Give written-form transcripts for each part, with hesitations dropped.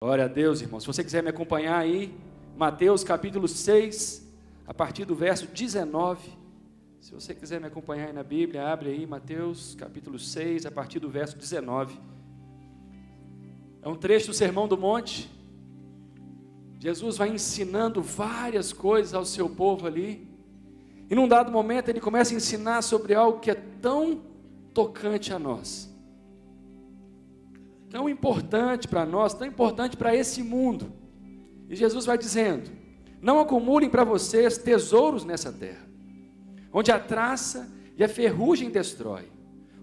Glória a Deus, irmão. Se você quiser me acompanhar aí, Mateus capítulo 6, a partir do verso 19. Se você quiser me acompanhar aí na Bíblia, abre aí Mateus capítulo 6, a partir do verso 19. É um trecho do Sermão do Monte. Jesus vai ensinando várias coisas ao seu povo ali. E num dado momento ele começa a ensinar sobre algo que é tão tocante a nós, tão importante para nós, tão importante para esse mundo. E Jesus vai dizendo: não acumulem para vocês tesouros nessa terra, onde a traça e a ferrugem destrói,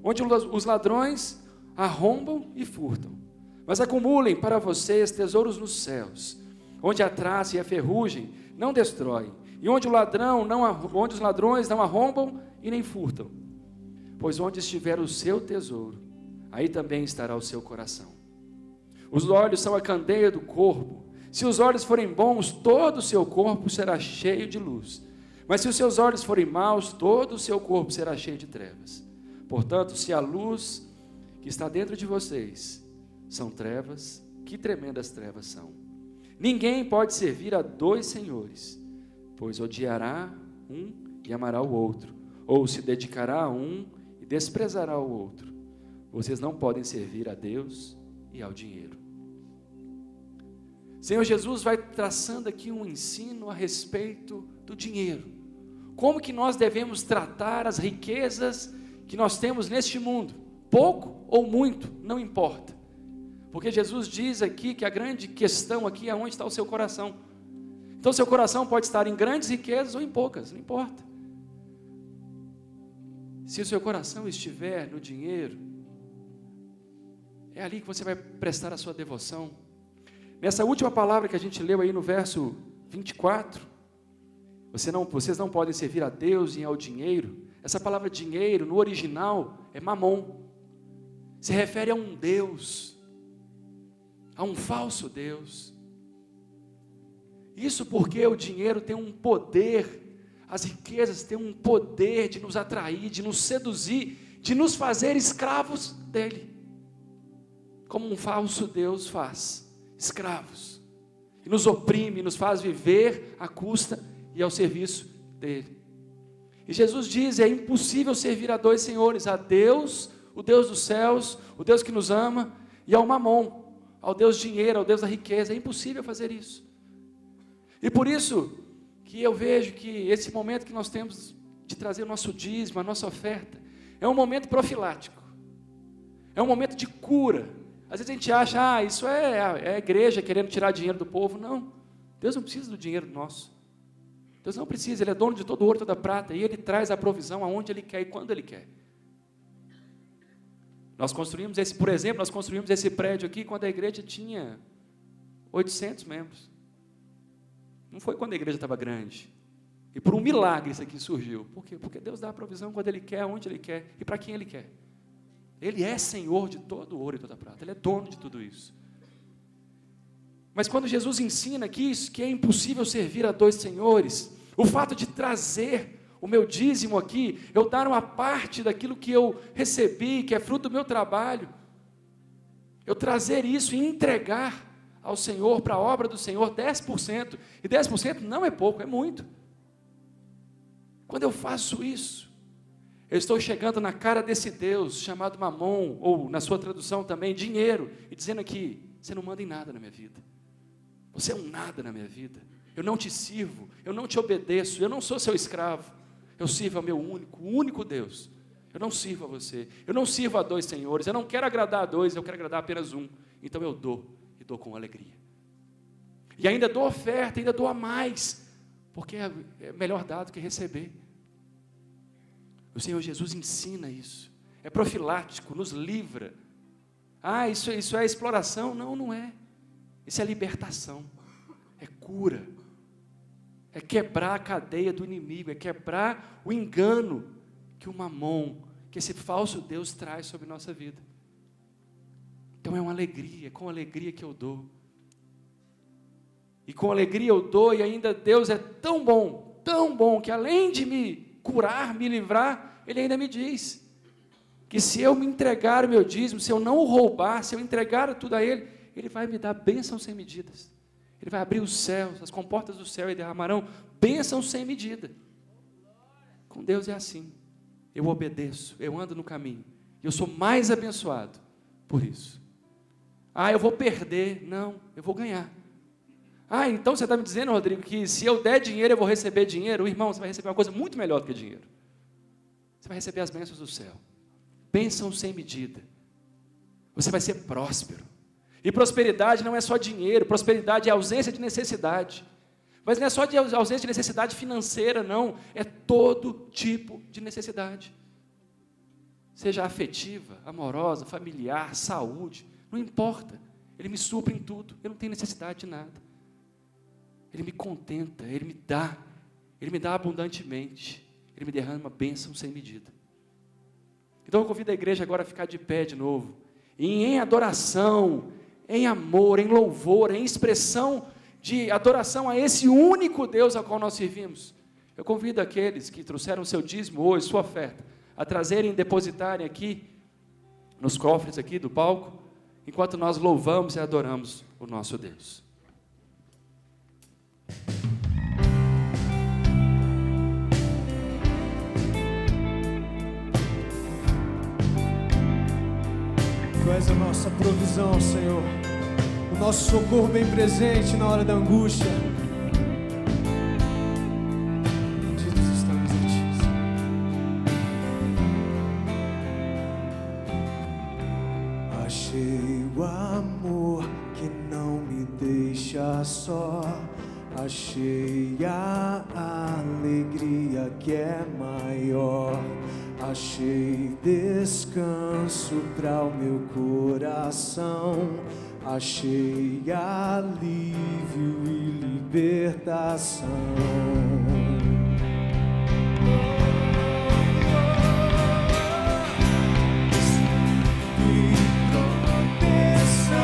onde os ladrões arrombam e furtam. Mas acumulem para vocês tesouros nos céus, onde a traça e a ferrugem não destroem, e onde os ladrões não arrombam e nem furtam. Pois onde estiver o seu tesouro, aí também estará o seu coração. Os olhos são a candeia do corpo. Se os olhos forem bons, todo o seu corpo será cheio de luz. Mas se os seus olhos forem maus, todo o seu corpo será cheio de trevas. Portanto, se a luz que está dentro de vocês são trevas, que tremendas trevas são. Ninguém pode servir a dois senhores, pois odiará um e amará o outro, ou se dedicará a um e desprezará o outro. Vocês não podem servir a Deus e ao dinheiro. Senhor Jesus vai traçando aqui um ensino a respeito do dinheiro. Como que nós devemos tratar as riquezas que nós temos neste mundo? Pouco ou muito, não importa. Porque Jesus diz aqui que a grande questão aqui é onde está o seu coração. Então seu coração pode estar em grandes riquezas ou em poucas, não importa. Se o seu coração estiver no dinheiro, é ali que você vai prestar a sua devoção. Nessa última palavra que a gente leu aí no verso 24, vocês não podem servir a Deus e ao dinheiro. Essa palavra dinheiro, no original, é mamon. Se refere a um Deus, a um falso Deus. Isso porque o dinheiro tem um poder, as riquezas têm um poder de nos atrair, de nos seduzir, de nos fazer escravos dele. Como um falso Deus faz, escravos. E nos oprime, nos faz viver à custa e ao serviço dele. E Jesus diz: é impossível servir a dois senhores, a Deus, o Deus dos céus, o Deus que nos ama, e ao mamon, ao Deus dinheiro, ao Deus da riqueza. É impossível fazer isso. E por isso que eu vejo que esse momento que nós temos de trazer o nosso dízimo, a nossa oferta, é um momento profilático, é um momento de cura. Às vezes a gente acha, isso é a igreja querendo tirar dinheiro do povo. Não, Deus não precisa do dinheiro nosso. Deus não precisa, Ele é dono de todo ouro e toda prata, e Ele traz a provisão aonde Ele quer e quando Ele quer. Por exemplo, nós construímos esse prédio aqui quando a igreja tinha 800 membros. Não foi quando a igreja estava grande. E por um milagre isso aqui surgiu. Por quê? Porque Deus dá a provisão quando Ele quer, onde Ele quer e para quem Ele quer. Ele é Senhor de todo ouro e toda prata. Ele é dono de tudo isso. Mas quando Jesus ensina aqui isso, que é impossível servir a dois senhores, o fato de trazer o meu dízimo aqui, eu dar uma parte daquilo que eu recebi, que é fruto do meu trabalho, eu trazer isso e entregar ao Senhor, para a obra do Senhor, 10%, e 10% não é pouco, é muito. Quando eu faço isso, eu estou chegando na cara desse Deus, chamado mamon, ou na sua tradução também, dinheiro, e dizendo aqui: você não manda em nada na minha vida, você é um nada na minha vida, eu não te sirvo, eu não te obedeço, eu não sou seu escravo, eu sirvo ao meu único Deus, eu não sirvo a você, eu não sirvo a dois senhores, eu não quero agradar a dois, eu quero agradar apenas um, então eu dou com alegria, e ainda dou oferta, ainda dou a mais, porque é melhor dar do que receber. O Senhor Jesus ensina isso, é profilático, nos livra. Isso é exploração? Não, não é. Isso é libertação, é cura, é quebrar a cadeia do inimigo, é quebrar o engano que o mamon, que esse falso Deus traz sobre nossa vida. Então é uma alegria, é com alegria que eu dou. E com alegria eu dou, e ainda Deus é tão bom, que além de me curar, me livrar, Ele ainda me diz que se eu me entregar o meu dízimo, se eu não o roubar, se eu entregar tudo a Ele, Ele vai me dar bênçãos sem medidas. Ele vai abrir os céus, as comportas do céu, e derramarão bênçãos sem medida. Com Deus é assim. Eu obedeço, eu ando no caminho. Eu sou mais abençoado por isso. Eu vou perder. Não, eu vou ganhar. Então você está me dizendo, Rodrigo, que se eu der dinheiro, eu vou receber dinheiro? Irmão, você vai receber uma coisa muito melhor do que dinheiro. Você vai receber as bênçãos do céu. Bênçãos sem medida. Você vai ser próspero. E prosperidade não é só dinheiro, prosperidade é ausência de necessidade. Mas não é só de ausência de necessidade financeira, não. É todo tipo de necessidade. Seja afetiva, amorosa, familiar, saúde, não importa. Ele me supre em tudo, eu não tenho necessidade de nada. Ele me contenta, Ele me dá abundantemente. Ele me derrama uma bênção sem medida. Então eu convido a igreja agora a ficar de pé de novo. E em adoração, em amor, em louvor, em expressão de adoração a esse único Deus ao qual nós servimos. Eu convido aqueles que trouxeram seu dízimo hoje, sua oferta, a trazerem e depositarem aqui, nos cofres aqui do palco, enquanto nós louvamos e adoramos o nosso Deus. Tu és a nossa provisão, Senhor, o nosso socorro bem presente na hora da angústia. Benditos estamos em Ti, Senhor. Achei o amor que não me deixa só. Achei a alegria que é maior. Achei descanso para o meu coração. Achei alívio e libertação. E proteção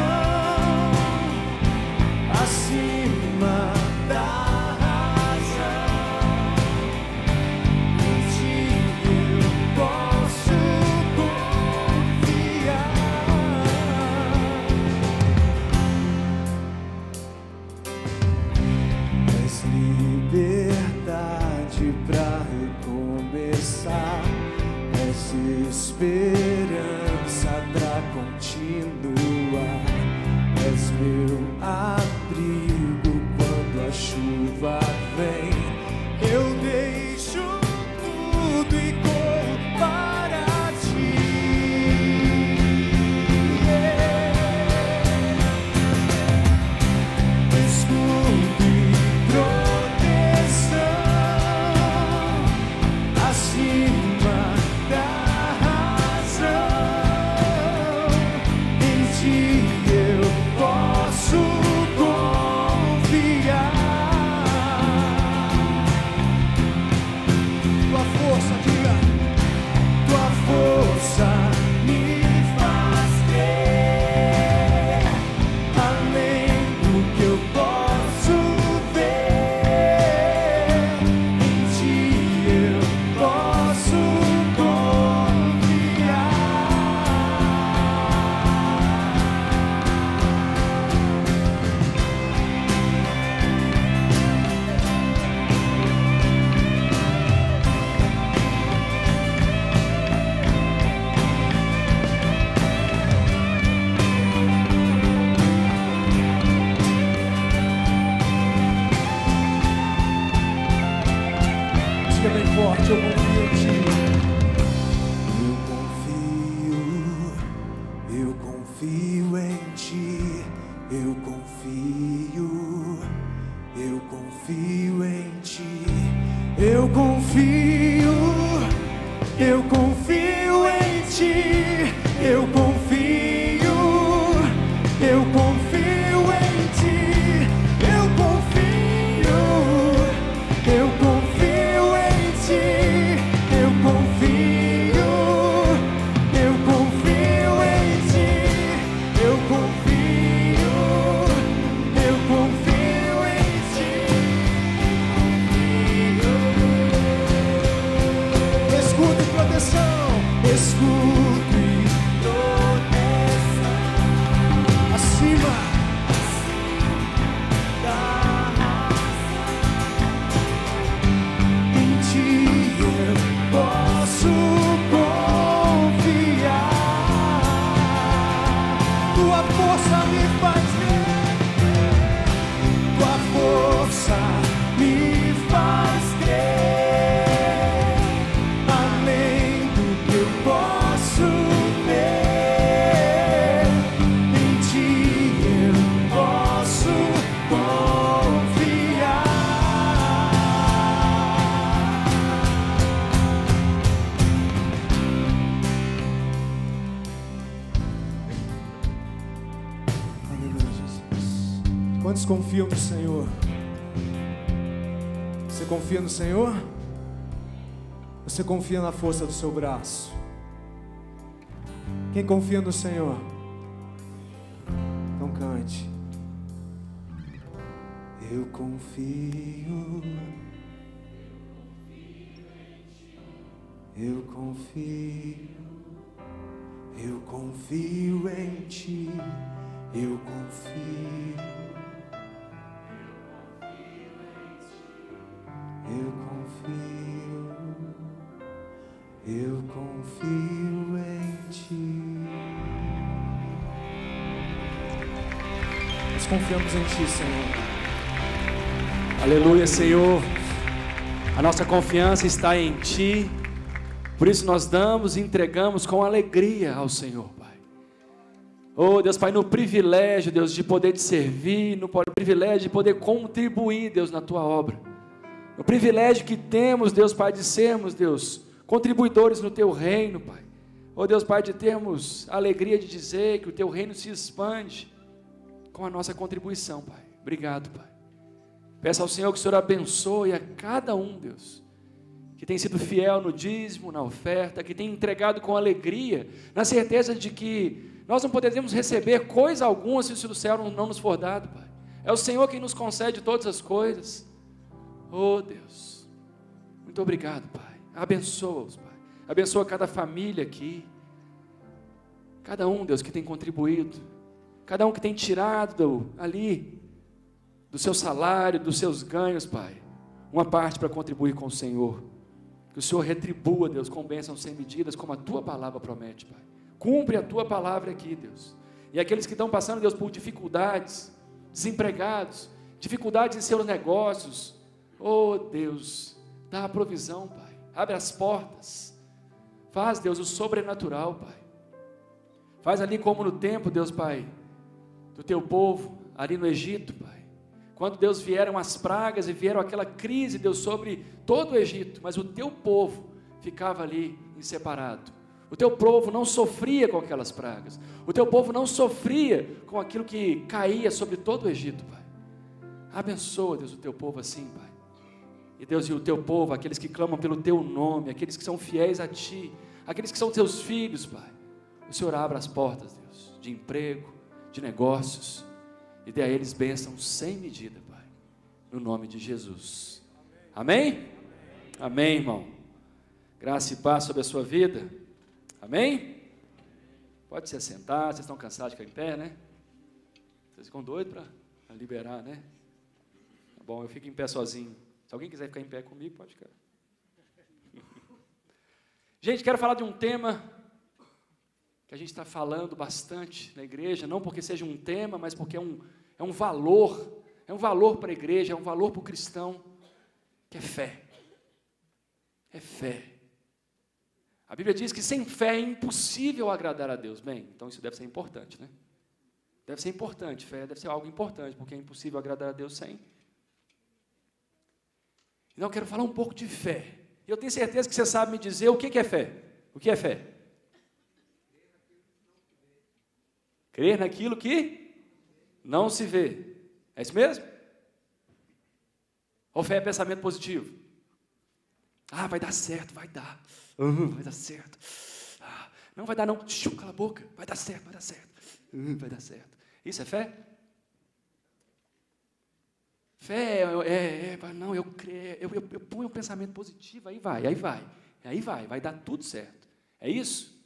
acima da razão. Em Ti eu posso confiar. És liberdade pra recomeçar. És esperança pra continuar. És meu abrigo quando a chuva vem. Eu deixo tudo e corro para Ti. Escudo e proteção acima da razão. Em Ti eu posso confiar. Tua força, diga, Tua força me faz crer, além do que eu posso ver. Em Ti eu posso confiar. Diga bem forte, eu confio em Ti. Eu confio em Ti. Eu confio em Ti. Eu confio em Ti. Eu confio em Ti. Eu confio em Ti. Eu confio em Ti. Eu confio em Ti. Escuta e proteção. Quantos confiam no Senhor? Você confia no Senhor? Você confia na força do seu braço? Quem confia no Senhor? Então cante. Eu confio. Eu confio. Eu confio em Ti. Eu confio. Eu confio. Eu confio em Ti. Nós confiamos em Ti, Senhor. Aleluia, Senhor. A nossa confiança está em Ti. Por isso nós damos e entregamos com alegria ao Senhor, Pai. Oh, Deus Pai, no privilégio, Deus, de poder Te servir, no privilégio de poder contribuir, Deus, na Tua obra. No privilégio que temos, Deus Pai, de sermos, Deus, contribuidores no Teu reino, Pai. Oh, Deus Pai, de termos a alegria de dizer que o Teu reino se expande com a nossa contribuição, Pai. Obrigado, Pai. Peço ao Senhor que o Senhor abençoe a cada um, Deus, que tem sido fiel no dízimo, na oferta, que tem entregado com alegria, na certeza de que nós não poderemos receber coisa alguma se o céu não nos for dado, Pai. É o Senhor quem nos concede todas as coisas. Oh, Deus, muito obrigado, Pai. Abençoa-os, Pai. Abençoa cada família aqui, cada um, Deus, que tem contribuído, cada um que tem tirado ali do seu salário, dos seus ganhos, Pai, uma parte para contribuir com o Senhor. Que o Senhor retribua, Deus, com bênçãos sem medidas, como a Tua palavra promete, Pai. Cumpre a Tua palavra aqui, Deus. E aqueles que estão passando, Deus, por dificuldades, desempregados, dificuldades em seus negócios, oh, Deus, dá a provisão, Pai. Abre as portas. Faz, Deus, o sobrenatural, Pai. Faz ali como no tempo, Deus, Pai, do Teu povo, ali no Egito, Pai. Quando, Deus, vieram as pragas e vieram aquela crise, Deus, sobre todo o Egito, mas o Teu povo ficava ali em separado. O Teu povo não sofria com aquelas pragas. O Teu povo não sofria com aquilo que caía sobre todo o Egito, Pai. Abençoa, Deus, o Teu povo assim, Pai. E, Deus, e o Teu povo, aqueles que clamam pelo Teu nome, aqueles que são fiéis a Ti, aqueles que são Teus filhos, Pai. O Senhor abra as portas, Deus, de emprego, de negócios, e dê a eles bênçãos sem medida, Pai, no nome de Jesus. Amém? Amém, irmão. Graça e paz sobre a sua vida. Amém? Pode se assentar. Vocês estão cansados de ficar em pé, né? Vocês ficam doidos para liberar, né? Tá bom, eu fico em pé sozinho. Se alguém quiser ficar em pé comigo, pode ficar. Gente, quero falar de um tema que a gente está falando bastante na igreja, não porque seja um tema, mas porque é um valor para a igreja, é um valor para o cristão, que é fé. É fé. A Bíblia diz que sem fé é impossível agradar a Deus. Bem, então isso deve ser importante, né? Deve ser importante, fé deve ser algo importante, porque é impossível agradar a Deus sem. Então eu quero falar um pouco de fé. Eu tenho certeza que você sabe me dizer o que é fé. O que é fé? Crer naquilo que não se vê. É isso mesmo? Ou fé é pensamento positivo? Ah, vai dar certo, vai dar. Vai dar certo. Ah, não vai dar não. Cala a boca. Vai dar certo, vai dar certo. Vai dar certo. Isso é fé? Fé não, eu creio, eu ponho um pensamento positivo, aí vai dar tudo certo. É isso?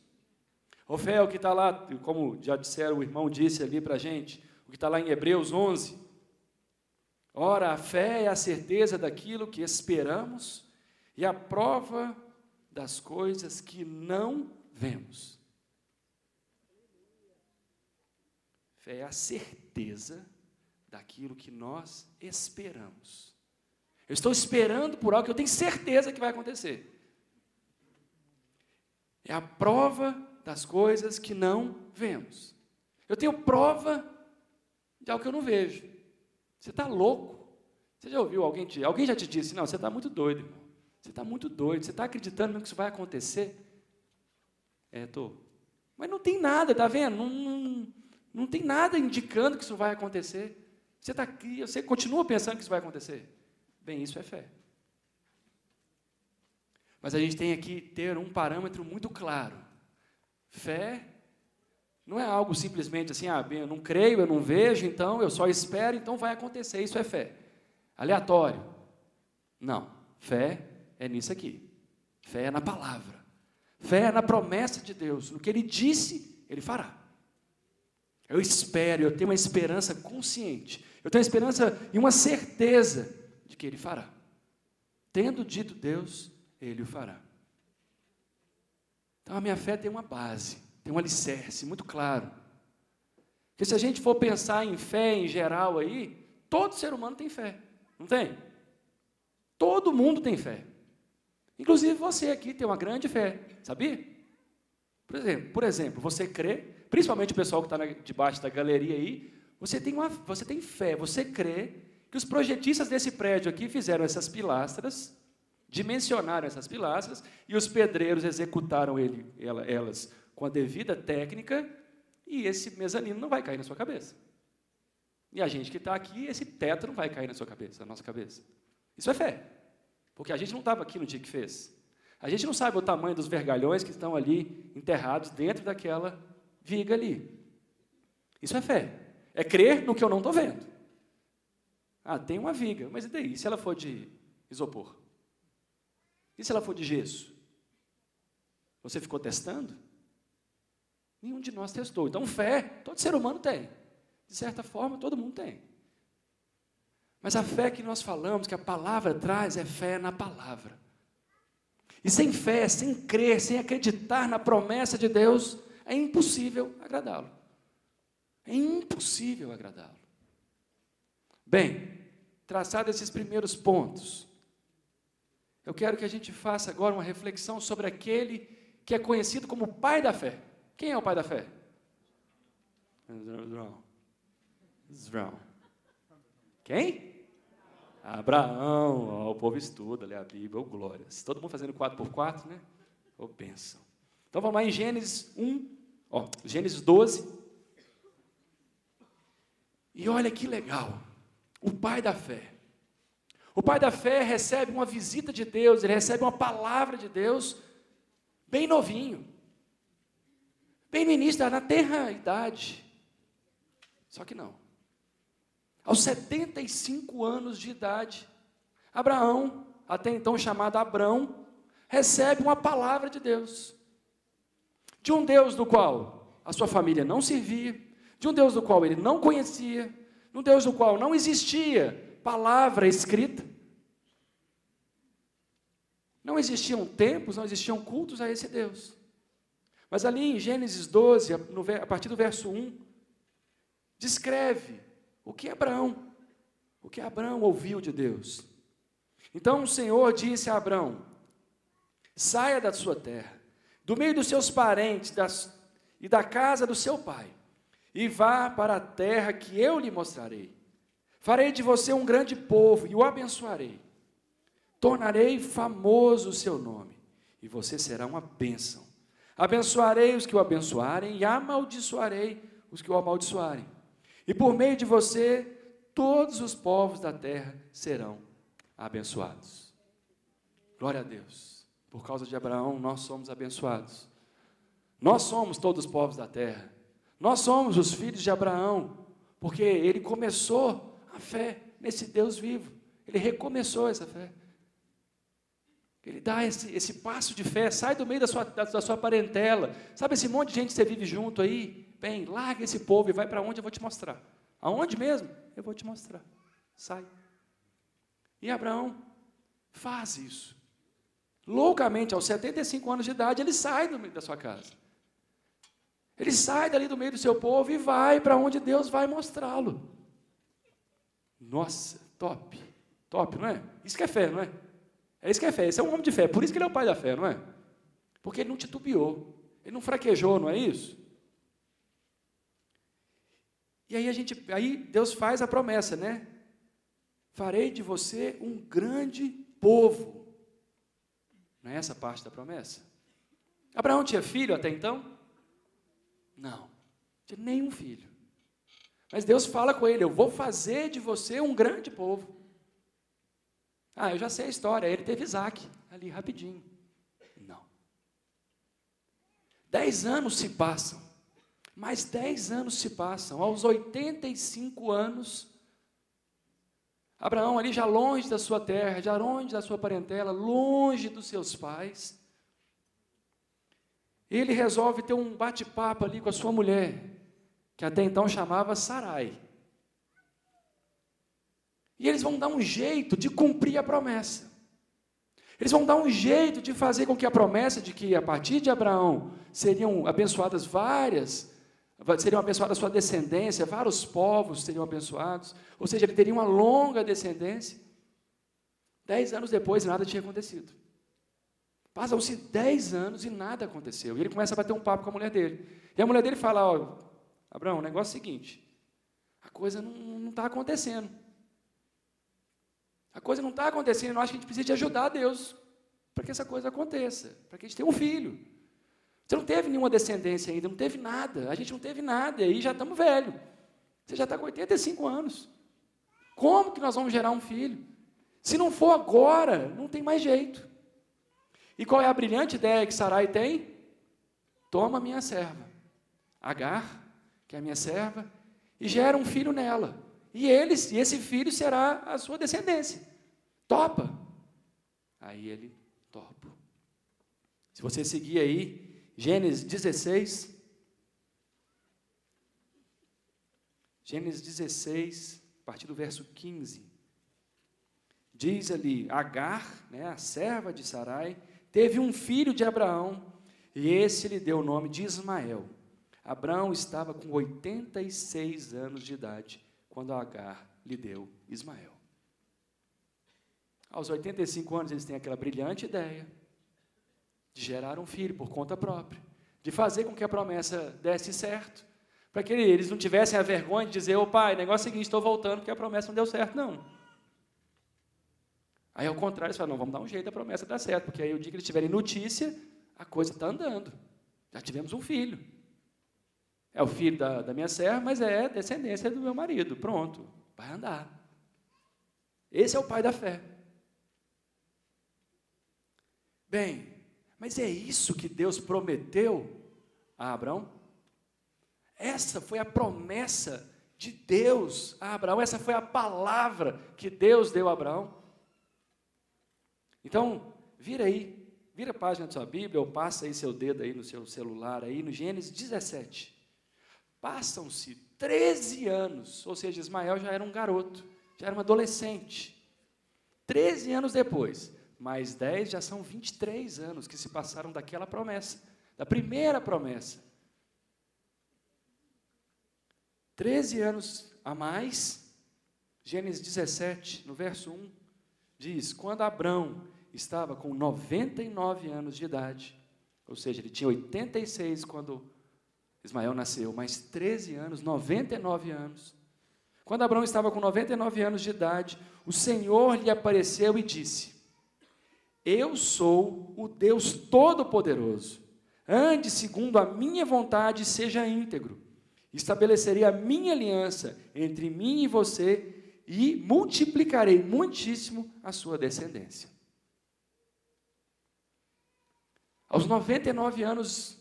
Ou fé é o que está lá, como já disseram, o irmão disse ali para a gente, o que está lá em Hebreus 11. Ora, a fé é a certeza daquilo que esperamos e a prova das coisas que não vemos. Fé é a certeza daquilo que nós esperamos. Eu estou esperando por algo que eu tenho certeza que vai acontecer. É a prova das coisas que não vemos. Eu tenho prova de algo que eu não vejo. Você está louco? Você já ouviu alguém já te disse, não, você está muito doido, irmão. Você está muito doido, você está acreditando mesmo que isso vai acontecer? Estou. Mas não tem nada, está vendo? Não tem nada indicando que isso vai acontecer. Você está aqui, você continua pensando que isso vai acontecer? Bem, isso é fé. Mas a gente tem aqui ter um parâmetro muito claro. Fé não é algo simplesmente assim, eu não creio, eu não vejo, então eu só espero, então vai acontecer. Isso é fé. Aleatório. Não. Fé é nisso aqui. Fé é na palavra. Fé é na promessa de Deus. No que Ele disse, Ele fará. Eu espero, eu tenho uma esperança consciente. Eu tenho esperança e uma certeza de que Ele fará. Tendo dito Deus, Ele o fará. Então a minha fé tem uma base, tem um alicerce muito claro. Porque se a gente for pensar em fé em geral aí, todo ser humano tem fé, não tem? Todo mundo tem fé. Inclusive você aqui tem uma grande fé, sabia? Por exemplo, você crê, principalmente o pessoal que está debaixo da galeria aí, você tem fé, você crê que os projetistas desse prédio aqui fizeram essas pilastras, dimensionaram essas pilastras, e os pedreiros executaram elas com a devida técnica, e esse mezanino não vai cair na sua cabeça. E a gente que está aqui, esse teto não vai cair na sua cabeça, na nossa cabeça. Isso é fé. Porque a gente não estava aqui no dia que fez. A gente não sabe o tamanho dos vergalhões que estão ali enterrados dentro daquela viga ali. Isso é fé. É crer no que eu não estou vendo. Tem uma viga, mas e daí? E se ela for de isopor? E se ela for de gesso? Você ficou testando? Nenhum de nós testou. Então, fé, todo ser humano tem. De certa forma, todo mundo tem. Mas a fé que nós falamos, que a palavra traz, é fé na palavra. E sem fé, sem crer, sem acreditar na promessa de Deus, é impossível agradá-lo. É impossível agradá-lo. Bem, traçados esses primeiros pontos, eu quero que a gente faça agora uma reflexão sobre aquele que é conhecido como o pai da fé. Quem é o pai da fé? Israel. Quem? Abraão. O povo estuda, lê a Bíblia, glórias. Todo mundo fazendo 4x4, né? Bênção. Então vamos lá em Gênesis 1, Gênesis 12. E olha que legal, o pai da fé. O pai da fé recebe uma visita de Deus, ele recebe uma palavra de Deus, bem novinho, bem no início, na tenra idade. Só que não. Aos 75 anos de idade, Abraão, até então chamado Abrão, recebe uma palavra de Deus. De um Deus do qual a sua família não servia, de um Deus do qual ele não conhecia, de um Deus do qual não existia palavra escrita. Não existiam templos, não existiam cultos a esse Deus. Mas ali em Gênesis 12, a partir do verso 1, descreve o que Abraão ouviu de Deus. Então o Senhor disse a Abraão: saia da sua terra, do meio dos seus parentes e da casa do seu pai, e vá para a terra que eu lhe mostrarei. Farei de você um grande povo e o abençoarei. Tornarei famoso o seu nome, e você será uma bênção. Abençoarei os que o abençoarem e amaldiçoarei os que o amaldiçoarem. E por meio de você, todos os povos da terra serão abençoados. Glória a Deus. Por causa de Abraão, nós somos abençoados. Nós somos todos os povos da terra. Nós somos os filhos de Abraão, porque ele começou a fé nesse Deus vivo. Ele recomeçou essa fé. Ele dá esse passo de fé, sai do meio da sua parentela. Sabe esse monte de gente que você vive junto aí? Bem, larga esse povo e vai para onde eu vou te mostrar. Aonde mesmo? Eu vou te mostrar. Sai. E Abraão faz isso. Loucamente, aos 75 anos de idade, ele sai do meio da sua casa. Ele sai dali do meio do seu povo e vai para onde Deus vai mostrá-lo. Nossa, top. Top, não é? Isso que é fé, não é? É isso que é fé. Esse é um homem de fé. Por isso que ele é o pai da fé, não é? Porque ele não titubeou. Ele não fraquejou, não é isso? E aí Deus faz a promessa, né? Farei de você um grande povo. Não é essa parte da promessa? Abraão tinha filho até então? Não, tinha nenhum filho. Mas Deus fala com ele: eu vou fazer de você um grande povo. Ah, eu já sei a história, ele teve Isaac, ali rapidinho. Não. 10 anos se passam, mais 10 anos se passam, aos 85 anos, Abraão ali já longe da sua terra, já longe da sua parentela, longe dos seus pais, ele resolve ter um bate-papo ali com a sua mulher, que até então chamava Sarai. E eles vão dar um jeito de cumprir a promessa. Eles vão dar um jeito de fazer com que a promessa de que a partir de Abraão seriam abençoadas seriam abençoadas a sua descendência, vários povos seriam abençoados, ou seja, ele teria uma longa descendência. 10 anos depois, nada tinha acontecido. Passam-se 10 anos e nada aconteceu. E ele começa a bater um papo com a mulher dele. E a mulher dele fala: ó, Abraão, o negócio é o seguinte, a coisa não está acontecendo. A coisa não está acontecendo, eu acho que a gente precisa de ajudar a Deus para que essa coisa aconteça, para que a gente tenha um filho. Você não teve nenhuma descendência ainda, não teve nada, a gente não teve nada, e aí já estamos velhos. Você já está com 85 anos. Como que nós vamos gerar um filho? Se não for agora, não tem mais jeito. E qual é a brilhante ideia que Sarai tem? Toma minha serva, Agar, que é a minha serva, e gera um filho nela. E esse filho será a sua descendência. Topa? Aí ele topa. Se você seguir aí, Gênesis 16. Gênesis 16, a partir do verso 15. Diz ali: Agar, a serva de Sarai, teve um filho de Abraão, e esse lhe deu o nome de Ismael. Abraão estava com 86 anos de idade, quando Agar lhe deu Ismael. Aos 85 anos, eles têm aquela brilhante ideia de gerar um filho por conta própria, de fazer com que a promessa desse certo, para que eles não tivessem a vergonha de dizer: ô pai, negócio é o seguinte, estou voltando porque a promessa não deu certo, não. Aí, ao contrário, eles falam: não, vamos dar um jeito da promessa dar certo, porque aí o dia que eles tiverem notícia, a coisa está andando, já tivemos um filho. É o filho da minha serva, mas é descendência do meu marido. Pronto, vai andar. Esse é o pai da fé. Bem, mas é isso que Deus prometeu a Abraão? Essa foi a promessa de Deus a Abraão, essa foi a palavra que Deus deu a Abraão. Então, vira a página da sua Bíblia, ou passa aí seu dedo aí no seu celular, aí no Gênesis 17. Passam-se 13 anos, ou seja, Ismael já era um garoto, já era um adolescente. 13 anos depois, mais 10 já são 23 anos que se passaram daquela promessa, da primeira promessa. 13 anos a mais, Gênesis 17, no verso 1, diz: quando Abrão estava com 99 anos de idade, ou seja, ele tinha 86 quando Ismael nasceu, mais 13 anos, 99 anos. Quando Abraão estava com 99 anos de idade, o Senhor lhe apareceu e disse: eu sou o Deus Todo-Poderoso. Ande segundo a minha vontade e seja íntegro. Estabelecerei a minha aliança entre mim e você e multiplicarei muitíssimo a sua descendência. Aos 99 anos,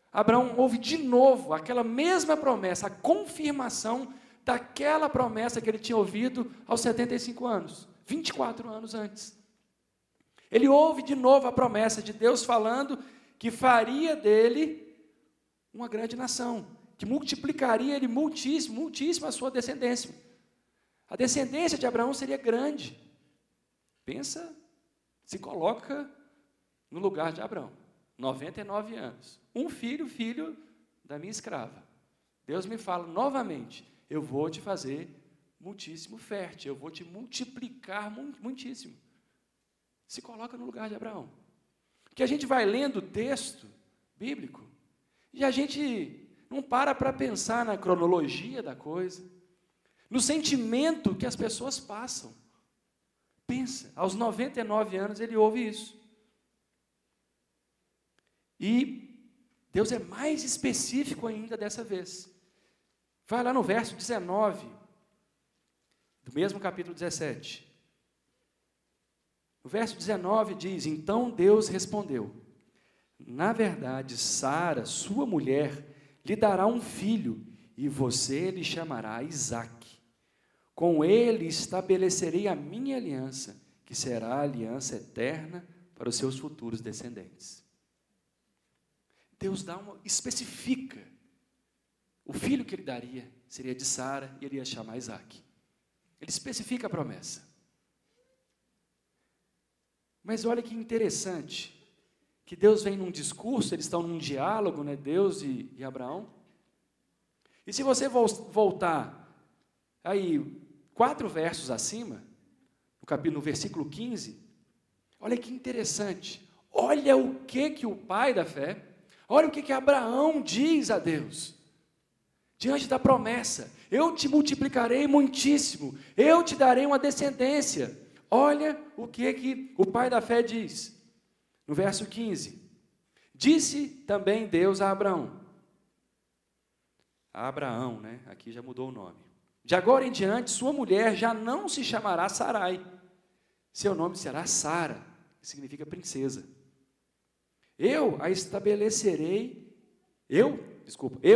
Abraão ouve de novo aquela mesma promessa, a confirmação daquela promessa que ele tinha ouvido aos 75 anos, 24 anos antes. Ele ouve de novo a promessa de Deus falando que faria dele uma grande nação, que multiplicaria ele muitíssimo a sua descendência. A descendência de Abraão seria grande. Pensa, se coloca no lugar de Abraão, 99 anos, um filho da minha escrava. Deus me fala novamente: eu vou te fazer muitíssimo fértil, eu vou te multiplicar muitíssimo. Se coloca no lugar de Abraão. Que a gente vai lendo o texto bíblico e a gente não para pensar na cronologia da coisa, no sentimento que as pessoas passam. Pensa, aos 99 anos ele ouve isso. E Deus é mais específico ainda dessa vez. Vai lá no verso 19, do mesmo capítulo 17. O verso 19 diz: então Deus respondeu: na verdade, Sara, sua mulher, lhe dará um filho, e você lhe chamará Isaque. Com ele estabelecerei a minha aliança, que será a aliança eterna para os seus futuros descendentes. Deus especifica. O filho que ele daria seria de Sara e ele ia chamar Isaque. Ele especifica a promessa. Mas olha que interessante, que Deus vem num discurso, eles estão num diálogo, né, Deus e Abraão. E se você voltar aí 4 versos acima, no versículo 15, olha que interessante. Olha o que o pai da fé, olha o que Abraão diz a Deus. Diante da promessa: eu te multiplicarei muitíssimo, eu te darei uma descendência. Olha o que o pai da fé diz. No verso 15: disse também Deus a Abraão, né? Aqui já mudou o nome. De agora em diante, sua mulher já não se chamará Sarai, seu nome será Sara, que significa princesa. Eu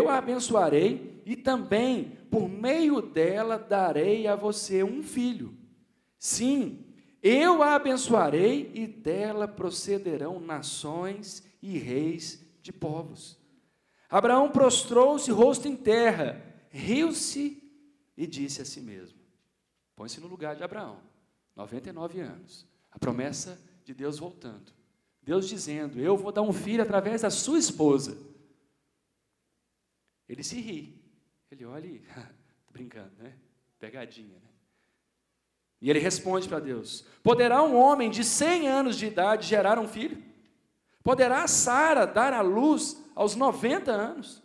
a abençoarei e também, por meio dela, darei a você um filho. Sim, eu a abençoarei e dela procederão nações e reis de povos. Abraão prostrou-se, rosto em terra, riu-se e disse a si mesmo. Põe-se no lugar de Abraão, 99 anos, a promessa de Deus voltando. Deus dizendo: eu vou dar um filho através da sua esposa. Ele se ri, ele olha e, brincando, né? Pegadinha, né? E ele responde para Deus: poderá um homem de 100 anos de idade gerar um filho? Poderá Sara dar à luz aos 90 anos?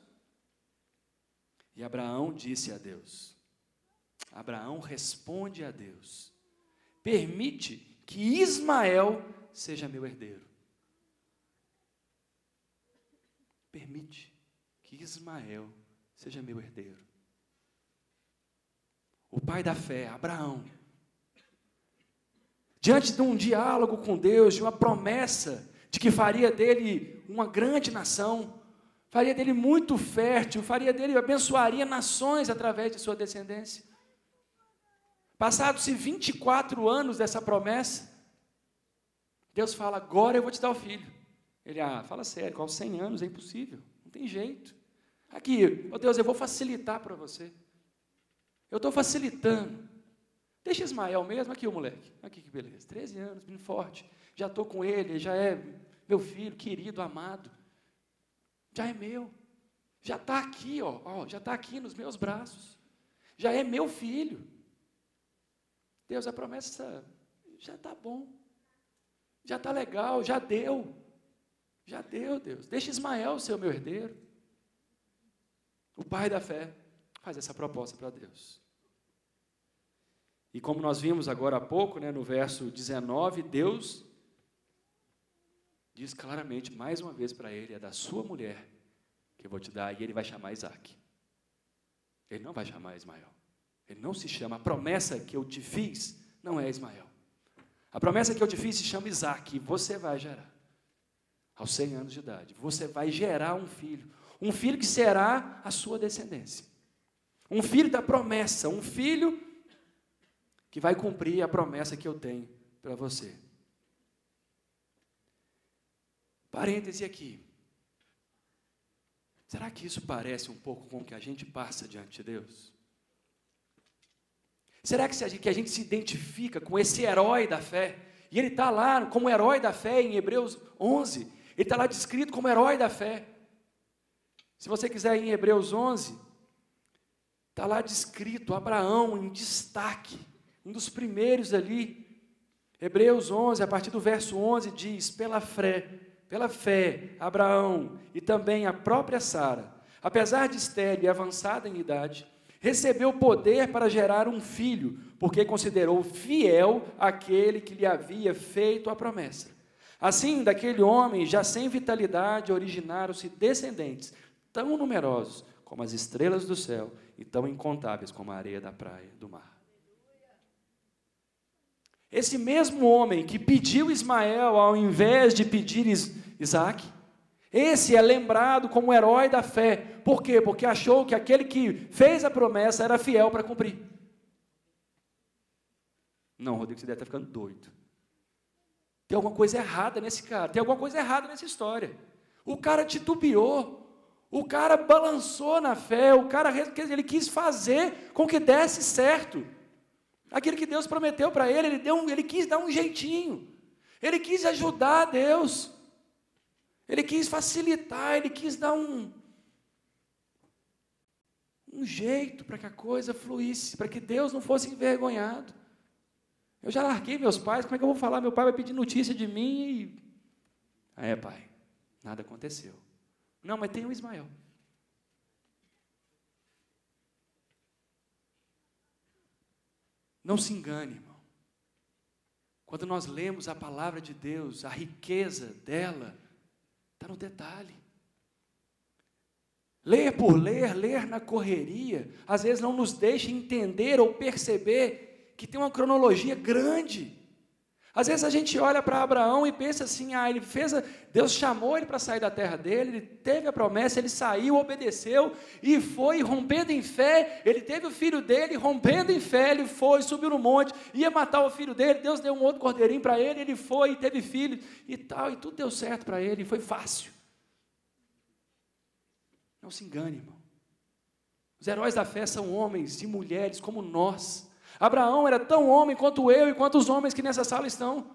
E Abraão disse a Deus, Abraão responde a Deus: permite que Ismael seja meu herdeiro. Permite que Ismael seja meu herdeiro. O pai da fé, Abraão, diante de um diálogo com Deus, de uma promessa de que faria dele uma grande nação, faria dele muito fértil, abençoaria nações através de sua descendência. Passados-se 24 anos dessa promessa, Deus fala: agora eu vou te dar o filho. Ele: fala sério, aos 100 anos é impossível, não tem jeito. Aqui, Deus, eu vou facilitar para você. Eu estou facilitando. Deixa Ismael mesmo, aqui o moleque, aqui que beleza, 13 anos, bem forte, já estou com ele, já é meu filho, querido, amado, já é meu, já está aqui, já está aqui nos meus braços, já é meu filho. Deus, a promessa já está bom, já está legal, já deu, Deus, deixa Ismael ser o meu herdeiro. O pai da fé faz essa proposta para Deus. E como nós vimos agora há pouco, né, no verso 19, Deus diz claramente, mais uma vez para ele: é da sua mulher que eu vou te dar, e ele vai chamar Isaque. Ele não vai chamar Ismael. Ele não se chama, a promessa que eu te fiz não é Ismael. A promessa que eu te fiz se chama Isaque, e você vai gerar. Aos 100 anos de idade, você vai gerar um filho que será a sua descendência. Um filho da promessa, um filho que vai cumprir a promessa que eu tenho para você. Parêntese aqui. Será que isso parece um pouco com o que a gente passa diante de Deus? Será que a gente se identifica com esse herói da fé? E ele está lá como herói da fé em Hebreus 11. Ele está lá descrito como herói da fé. Se você quiser ir em Hebreus 11, está lá descrito Abraão em destaque, um dos primeiros ali. Hebreus 11, a partir do verso 11, diz: pela fé, Abraão e também a própria Sara, apesar de estéril e avançada em idade, recebeu poder para gerar um filho, porque considerou fiel aquele que lhe havia feito a promessa. Assim, daquele homem, já sem vitalidade, originaram-se descendentes, tão numerosos como as estrelas do céu e tão incontáveis como a areia da praia, do mar. Esse mesmo homem que pediu Ismael ao invés de pedir Isaac, esse é lembrado como herói da fé. Por quê? Porque achou que aquele que fez a promessa era fiel para cumprir. Não, Rodrigo, você deve estar ficando doido. Tem alguma coisa errada nesse cara, tem alguma coisa errada nessa história. O cara titubeou, o cara balançou na fé, o cara ele quis fazer com que desse certo. Aquilo que Deus prometeu para ele, ele quis dar um jeitinho, ele quis ajudar Deus, ele quis facilitar, ele quis dar um jeito para que a coisa fluísse, para que Deus não fosse envergonhado. Eu já larguei meus pais, como é que eu vou falar? Meu pai vai pedir notícia de mim e... pai, nada aconteceu. Não, mas tem o Ismael. Não se engane, irmão. Quando nós lemos a palavra de Deus, a riqueza dela está no detalhe. Ler por ler na correria, às vezes não nos deixa entender ou perceber que tem uma cronologia grande. Às vezes a gente olha para Abraão e pensa assim, Deus chamou ele para sair da terra dele, ele teve a promessa, ele saiu, obedeceu, e foi rompendo em fé, ele teve o filho dele, rompendo em fé, ele foi, subiu no monte, ia matar o filho dele, Deus deu um outro cordeirinho para ele, ele foi, e teve filho, e tal, e tudo deu certo para ele, foi fácil. Não se engane, irmão. Os heróis da fé são homens e mulheres como nós. Abraão era tão homem quanto eu e quanto os homens que nessa sala estão.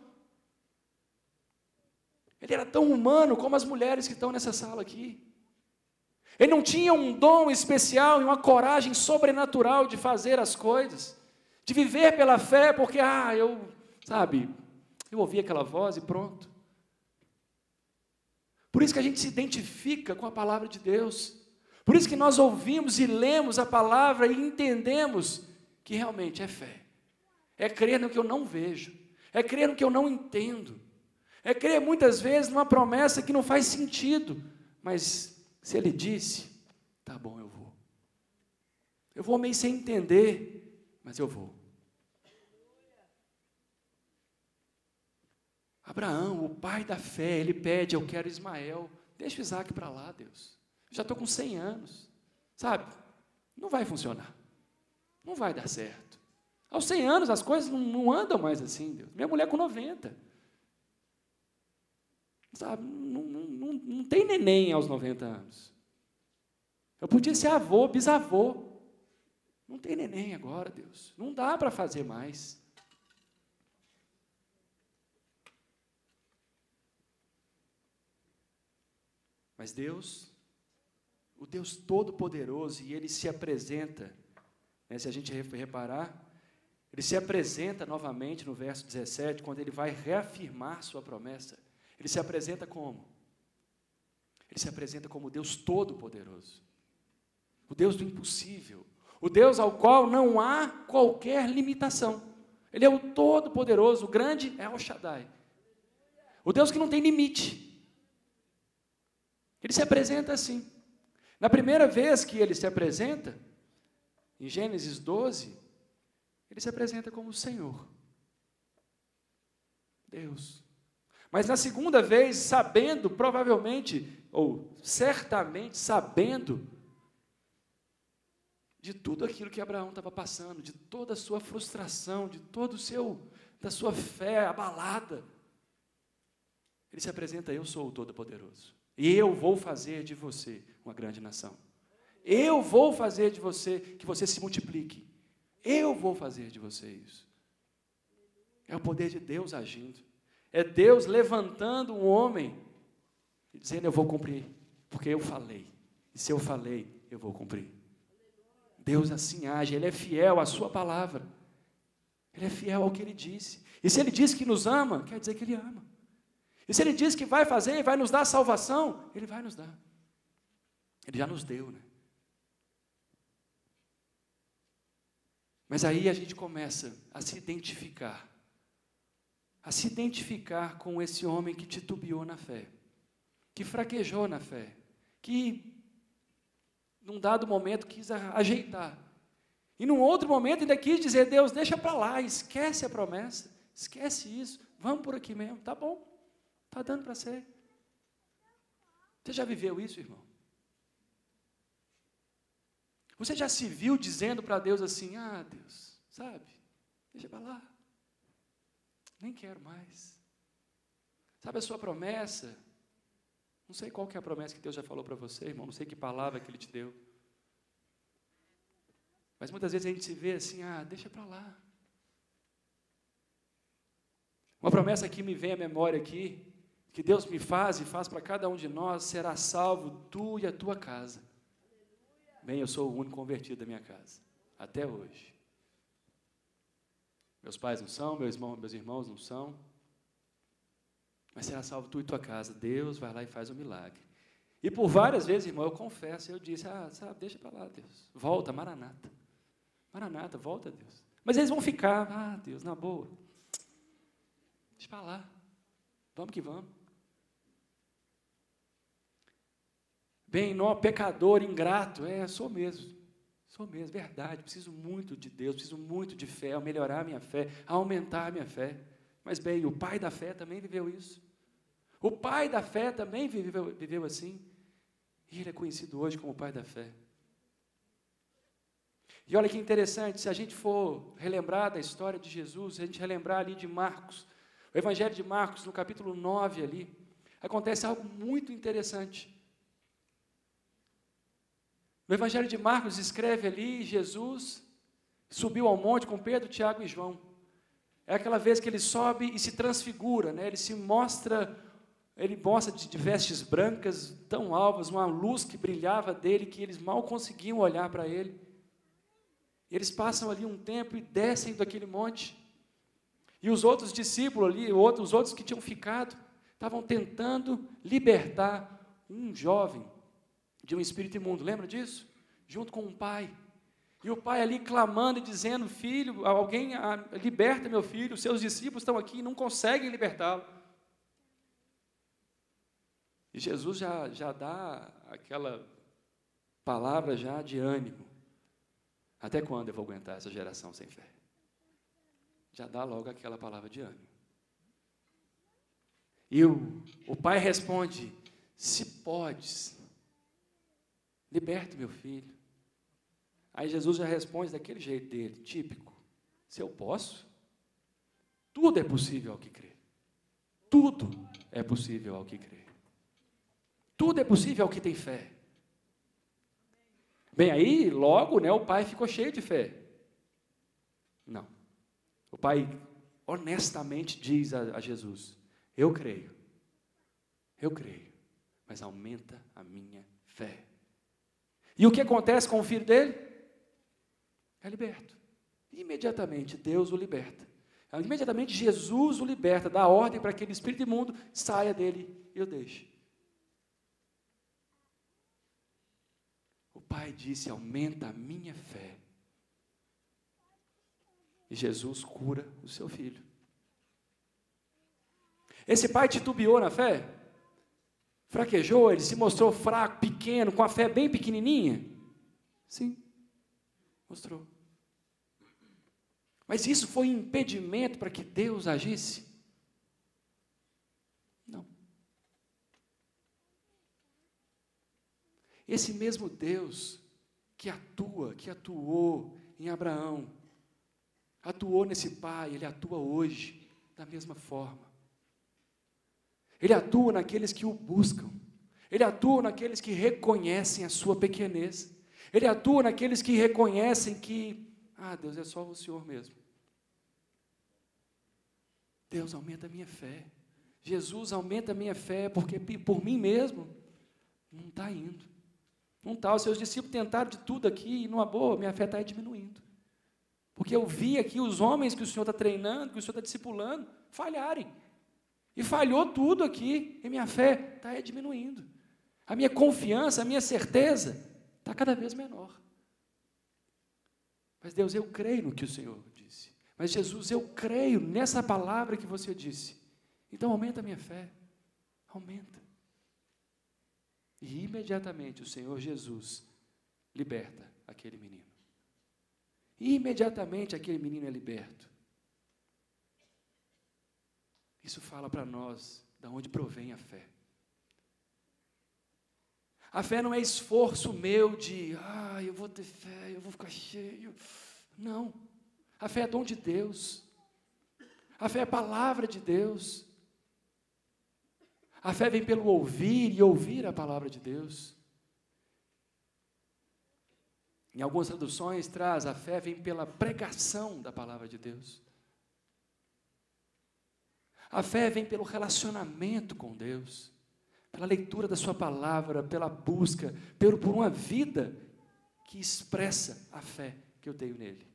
Ele era tão humano como as mulheres que estão nessa sala aqui. Ele não tinha um dom especial e uma coragem sobrenatural de fazer as coisas, de viver pela fé, porque, eu ouvi aquela voz e pronto. Por isso que a gente se identifica com a palavra de Deus. Por isso que nós ouvimos e lemos a palavra e entendemos que realmente é fé, é crer no que eu não vejo, é crer no que eu não entendo, é crer muitas vezes numa promessa que não faz sentido, mas se Ele disse, tá bom, eu vou meio sem entender, mas eu vou. Abraão, o pai da fé, ele pede, eu quero Ismael, deixa o Isaac para lá, Deus, eu já estou com 100 anos, não vai funcionar. Não vai dar certo. Aos 100 anos as coisas não andam mais assim, Deus. Minha mulher com 90. Não tem neném aos 90 anos. Eu podia ser avô, bisavô. Não tem neném agora, Deus. Não dá para fazer mais. Mas Deus, o Deus Todo-Poderoso, e Ele se apresenta... Se a gente reparar, ele se apresenta novamente no verso 17, quando ele vai reafirmar sua promessa. Ele se apresenta como? Ele se apresenta como o Deus Todo-Poderoso, o Deus do impossível, o Deus ao qual não há qualquer limitação. Ele é o Todo-Poderoso, o grande El Shaddai, o Deus que não tem limite. Ele se apresenta assim. Na primeira vez que ele se apresenta, em Gênesis 12, ele se apresenta como o Senhor, Deus. Mas na segunda vez, sabendo, provavelmente, ou certamente sabendo, de tudo aquilo que Abraão estava passando, de toda a sua frustração, de todo da sua fé abalada, ele se apresenta, eu sou o Todo-Poderoso, e eu vou fazer de você uma grande nação. Eu vou fazer de você, que você se multiplique. Eu vou fazer de você isso. É o poder de Deus agindo. É Deus levantando um homem e dizendo, eu vou cumprir, porque eu falei. E se eu falei, eu vou cumprir. Deus assim age, Ele é fiel à sua palavra. Ele é fiel ao que Ele disse. E se Ele disse que nos ama, quer dizer que Ele ama. E se Ele disse que vai fazer e vai nos dar salvação, Ele vai nos dar. Ele já nos deu, né? Mas aí a gente começa a se identificar com esse homem que titubeou na fé, que fraquejou na fé, que num dado momento, quis ajeitar. E num outro momento ainda quis dizer, Deus, deixa para lá, esquece a promessa, esquece isso, vamos por aqui mesmo, tá bom, está dando para ser. Você já viveu isso, irmão? Você já se viu dizendo para Deus assim, ah, Deus, sabe, deixa para lá, nem quero mais. Sabe a sua promessa? Não sei qual que é a promessa que Deus já falou para você, irmão, não sei que palavra que Ele te deu. Mas muitas vezes a gente se vê assim, ah, deixa para lá. Uma promessa que me vem à memória aqui, que Deus me faz e faz para cada um de nós, será salvo tu e a tua casa. Bem, eu sou o único convertido da minha casa, até hoje. Meus pais não são, meus irmãos não são, mas será salvo tu e tua casa. Deus vai lá e faz um milagre. E por várias vezes, irmão, eu confesso, eu disse, sabe, deixa para lá, Deus, volta, Maranata. Maranata, volta, Deus. Mas eles vão ficar, Deus, na boa. Deixa para lá. Vamos que vamos. Bem, não, pecador, ingrato, sou mesmo, verdade, preciso muito de Deus, preciso muito de fé, melhorar a minha fé, aumentar a minha fé. Mas bem, o pai da fé também viveu isso. O pai da fé também viveu assim. E ele é conhecido hoje como o pai da fé. E olha que interessante, se a gente for relembrar da história de Jesus, se a gente relembrar ali de Marcos, o Evangelho de Marcos, no capítulo 9 ali, acontece algo muito interessante. No Evangelho de Marcos escreve ali, Jesus subiu ao monte com Pedro, Tiago e João. É aquela vez que ele sobe e se transfigura, né? Ele mostra de vestes brancas, tão alvas, uma luz que brilhava dele, que eles mal conseguiam olhar para ele. Eles passam ali um tempo e descem daquele monte. E os outros discípulos ali, os outros que tinham ficado, estavam tentando libertar um jovem de um espírito imundo. Lembra disso? Junto com um pai. E o pai ali clamando e dizendo, filho, alguém liberta meu filho, os seus discípulos estão aqui e não conseguem libertá-lo. E Jesus já dá aquela palavra já de ânimo. Até quando eu vou aguentar essa geração sem fé? Já dá logo aquela palavra de ânimo. E o pai responde, se podes, liberta meu filho. Aí Jesus já responde daquele jeito dele, típico, se eu posso, tudo é possível ao que crê. Tudo é possível ao que crê. Tudo é possível ao que tem fé. Bem, aí logo, né, o pai ficou cheio de fé. Não. O pai honestamente diz a Jesus, eu creio, mas aumenta a minha fé. E o que acontece com o filho dele? É liberto. Imediatamente Deus o liberta. Imediatamente Jesus o liberta, dá ordem para que aquele espírito imundo saia dele e o deixe. O pai disse, aumenta a minha fé. E Jesus cura o seu filho. Esse pai titubeou na fé? Fraquejou, ele se mostrou fraco, pequeno, com a fé bem pequenininha? Sim, mostrou. Mas isso foi impedimento para que Deus agisse? Não. Esse mesmo Deus que atuou em Abraão, atuou nesse pai, Ele atua hoje da mesma forma. Ele atua naqueles que o buscam. Ele atua naqueles que reconhecem a sua pequenez. Ele atua naqueles que reconhecem que, Deus, é só o Senhor mesmo. Deus, aumenta a minha fé. Jesus, aumenta a minha fé, porque por mim mesmo não está indo. Não está. Os seus discípulos tentaram de tudo aqui e numa boa, minha fé está diminuindo. Porque eu vi aqui os homens que o Senhor está treinando, que o Senhor está discipulando, falharem. E falhou tudo aqui, e minha fé está diminuindo. A minha confiança, a minha certeza está cada vez menor. Mas Deus, eu creio no que o Senhor disse. Mas Jesus, eu creio nessa palavra que você disse. Então aumenta a minha fé. Aumenta. E imediatamente o Senhor Jesus liberta aquele menino. E imediatamente aquele menino é liberto. Isso fala para nós de onde provém a fé. A fé não é esforço meu de, eu vou ter fé, eu vou ficar cheio. Não. A fé é dom de Deus. A fé é palavra de Deus. A fé vem pelo ouvir e ouvir a palavra de Deus. Em algumas traduções traz, a fé vem pela pregação da palavra de Deus. A fé vem pelo relacionamento com Deus, pela leitura da sua palavra, pela busca, por uma vida que expressa a fé que eu tenho nele.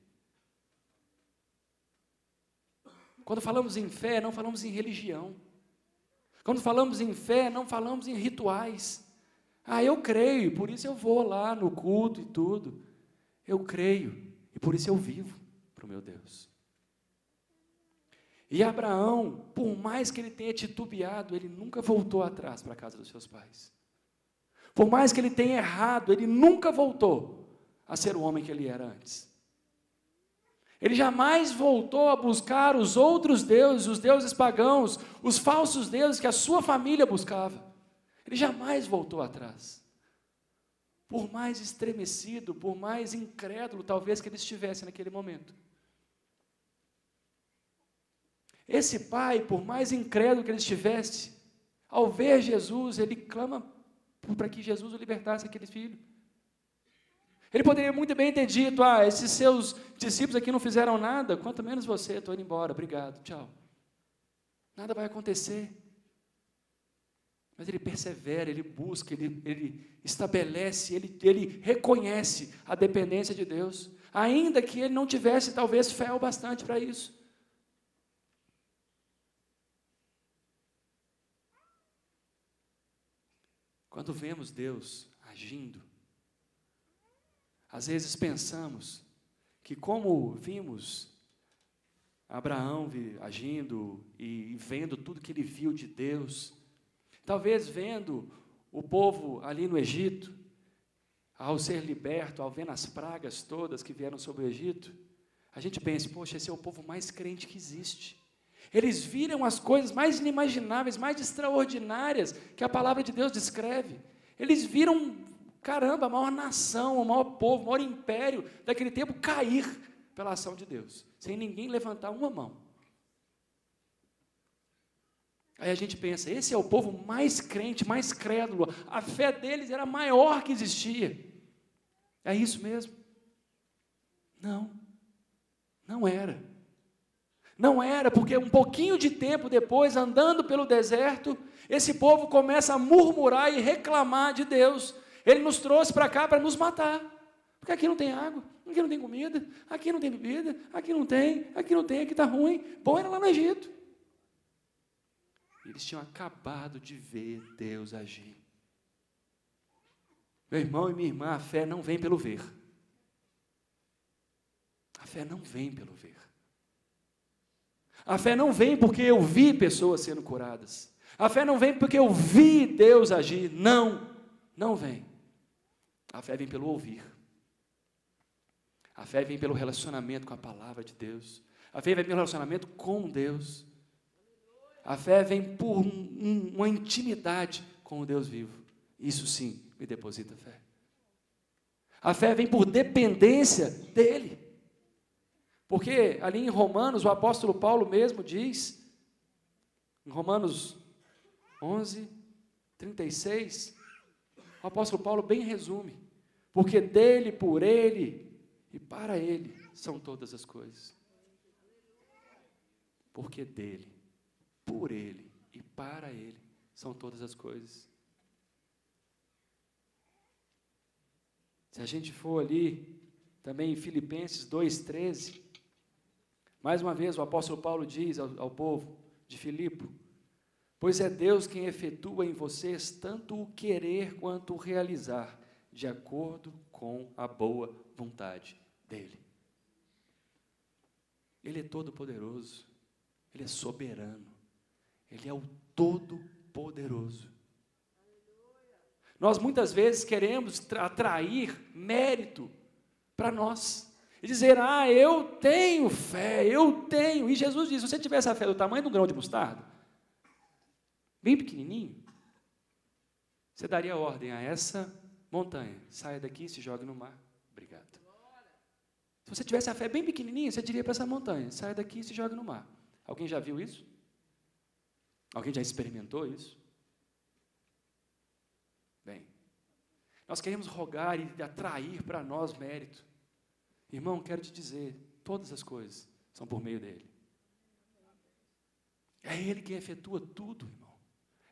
Quando falamos em fé, não falamos em religião. Quando falamos em fé, não falamos em rituais. Eu creio, por isso eu vou lá no culto e tudo. Eu creio, e por isso eu vivo para o meu Deus. E Abraão, por mais que ele tenha titubeado, ele nunca voltou atrás para a casa dos seus pais. Por mais que ele tenha errado, ele nunca voltou a ser o homem que ele era antes. Ele jamais voltou a buscar os outros deuses, os deuses pagãos, os falsos deuses que a sua família buscava. Ele jamais voltou atrás. Por mais estremecido, por mais incrédulo, talvez, que ele estivesse naquele momento. Esse pai, por mais incrédulo que ele estivesse, ao ver Jesus, ele clama para que Jesus o libertasse aquele filho. Ele poderia muito bem ter dito, esses seus discípulos aqui não fizeram nada, quanto menos você, estou indo embora, obrigado, tchau. Nada vai acontecer. Mas ele persevera, ele busca, ele estabelece, ele reconhece a dependência de Deus, ainda que ele não tivesse talvez fé o bastante para isso. Quando vemos Deus agindo, às vezes pensamos que como vimos Abraão agindo e vendo tudo que ele viu de Deus, talvez vendo o povo ali no Egito, ao ser liberto, ao ver as pragas todas que vieram sobre o Egito, a gente pensa, poxa, esse é o povo mais crente que existe. Eles viram as coisas mais inimagináveis, mais extraordinárias que a palavra de Deus descreve. Eles viram, caramba, a maior nação, o maior povo, o maior império daquele tempo cair pela ação de Deus, sem ninguém levantar uma mão. Aí a gente pensa, esse é o povo mais crente, mais crédulo, a fé deles era a maior que existia. É isso mesmo? Não, não era. Não era, porque um pouquinho de tempo depois, andando pelo deserto, esse povo começa a murmurar e reclamar de Deus. Ele nos trouxe para cá para nos matar, porque aqui não tem água, aqui não tem comida, aqui não tem bebida, aqui não tem, aqui está ruim. Bom era lá no Egito. Eles tinham acabado de ver Deus agir. Meu irmão e minha irmã, a fé não vem pelo ver. A fé não vem pelo ver. A fé não vem porque eu vi pessoas sendo curadas. A fé não vem porque eu vi Deus agir. Não, não vem. A fé vem pelo ouvir. A fé vem pelo relacionamento com a palavra de Deus. A fé vem pelo relacionamento com Deus. A fé vem por uma intimidade com o Deus vivo. Isso sim me deposita fé. A fé vem por dependência dEle. Porque ali em Romanos, o apóstolo Paulo mesmo diz, em Romanos 11, 36, o apóstolo Paulo bem resume, porque dele, por ele e para ele são todas as coisas. Porque dele, por ele e para ele são todas as coisas. Se a gente for ali, também em Filipenses 2,13, mais uma vez o apóstolo Paulo diz ao povo de Filipe, pois é Deus quem efetua em vocês tanto o querer quanto o realizar, de acordo com a boa vontade dEle. Ele é todo-poderoso, Ele é soberano, Ele é o todo-poderoso. Nós muitas vezes queremos atrair mérito para nós. E dizer, eu tenho fé, eu tenho. E Jesus diz, se você tivesse a fé do tamanho de um grão de mostarda, bem pequenininho, você daria ordem a essa montanha, saia daqui e se jogue no mar. Obrigado. Se você tivesse a fé bem pequenininha, você diria para essa montanha, saia daqui e se jogue no mar. Alguém já viu isso? Alguém já experimentou isso? Bem, nós queremos rogar e atrair para nós mérito. Irmão, quero te dizer, todas as coisas são por meio dele. É ele quem efetua tudo, irmão.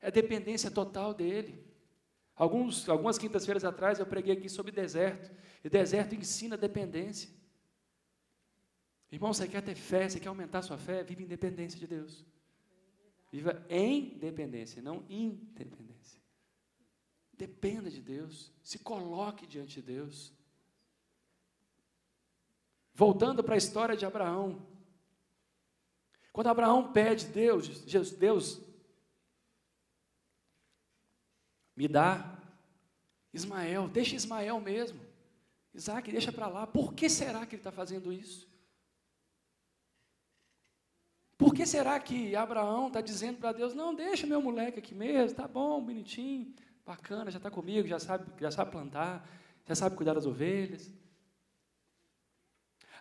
É dependência total dele. Algumas quintas-feiras atrás eu preguei aqui sobre deserto, e deserto ensina dependência. Irmão, você quer ter fé, você quer aumentar a sua fé, viva em dependência de Deus. Viva em dependência, não independência. Dependa de Deus, se coloque diante de Deus. Voltando para a história de Abraão. Quando Abraão pede, Deus, me dá Ismael, deixa Ismael mesmo. Isaac, deixa para lá. Por que será que ele está fazendo isso? Por que será que Abraão está dizendo para Deus, não, deixa meu moleque aqui mesmo, tá bom, bonitinho, bacana, já está comigo, já sabe plantar, já sabe cuidar das ovelhas.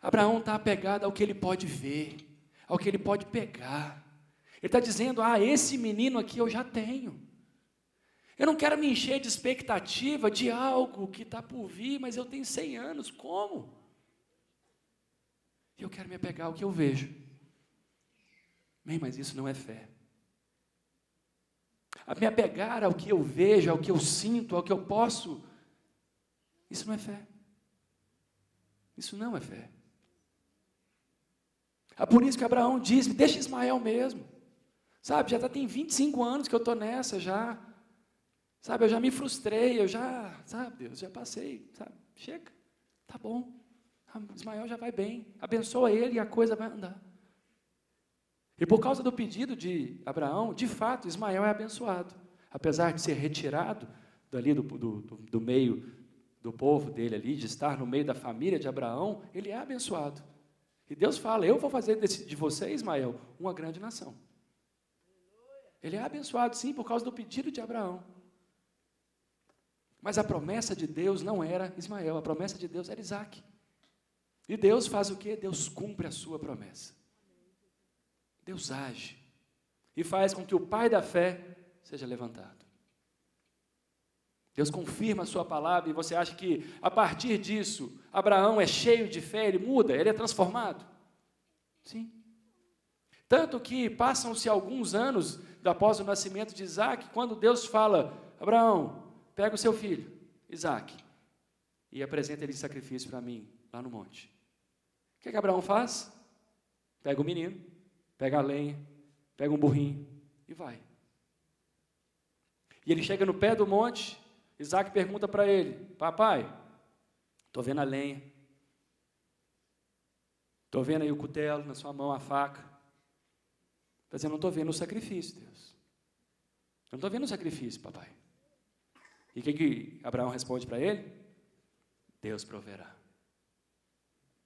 Abraão está apegado ao que ele pode ver, ao que ele pode pegar. Ele está dizendo, esse menino aqui eu já tenho. Eu não quero me encher de expectativa de algo que está por vir, mas eu tenho 100 anos, como? E eu quero me apegar ao que eu vejo. Bem, mas isso não é fé. A me apegar ao que eu vejo, ao que eu sinto, ao que eu posso, isso não é fé. Isso não é fé. É por isso que Abraão diz, deixa Ismael mesmo. Sabe, tem 25 anos que eu estou nessa já. Sabe, eu já me frustrei, Deus, já passei, sabe, chega, tá bom. Ismael já vai bem, abençoa ele e a coisa vai andar. E por causa do pedido de Abraão, de fato, Ismael é abençoado. Apesar de ser retirado dali do meio do povo dele ali, de estar no meio da família de Abraão, ele é abençoado. E Deus fala, eu vou fazer de você, Ismael, uma grande nação. Ele é abençoado, sim, por causa do pedido de Abraão. Mas a promessa de Deus não era Ismael, a promessa de Deus era Isaac. E Deus faz o quê? Deus cumpre a sua promessa. Deus age e faz com que o pai da fé seja levantado. Deus confirma a sua palavra e você acha que a partir disso, Abraão é cheio de fé, ele muda, ele é transformado? Sim. Tanto que passam-se alguns anos após o nascimento de Isaac, quando Deus fala, Abraão, pega o seu filho, Isaac, e apresenta ele em sacrifício para mim, lá no monte. O que Abraão faz? Pega o menino, pega a lenha, pega um burrinho e vai. E ele chega no pé do monte, Isaac pergunta para ele, papai, estou vendo a lenha, estou vendo aí o cutelo na sua mão, a faca. Está dizendo, não estou vendo o sacrifício, Deus. Eu não estou vendo o sacrifício, papai. E o que Abraão responde para ele? Deus proverá.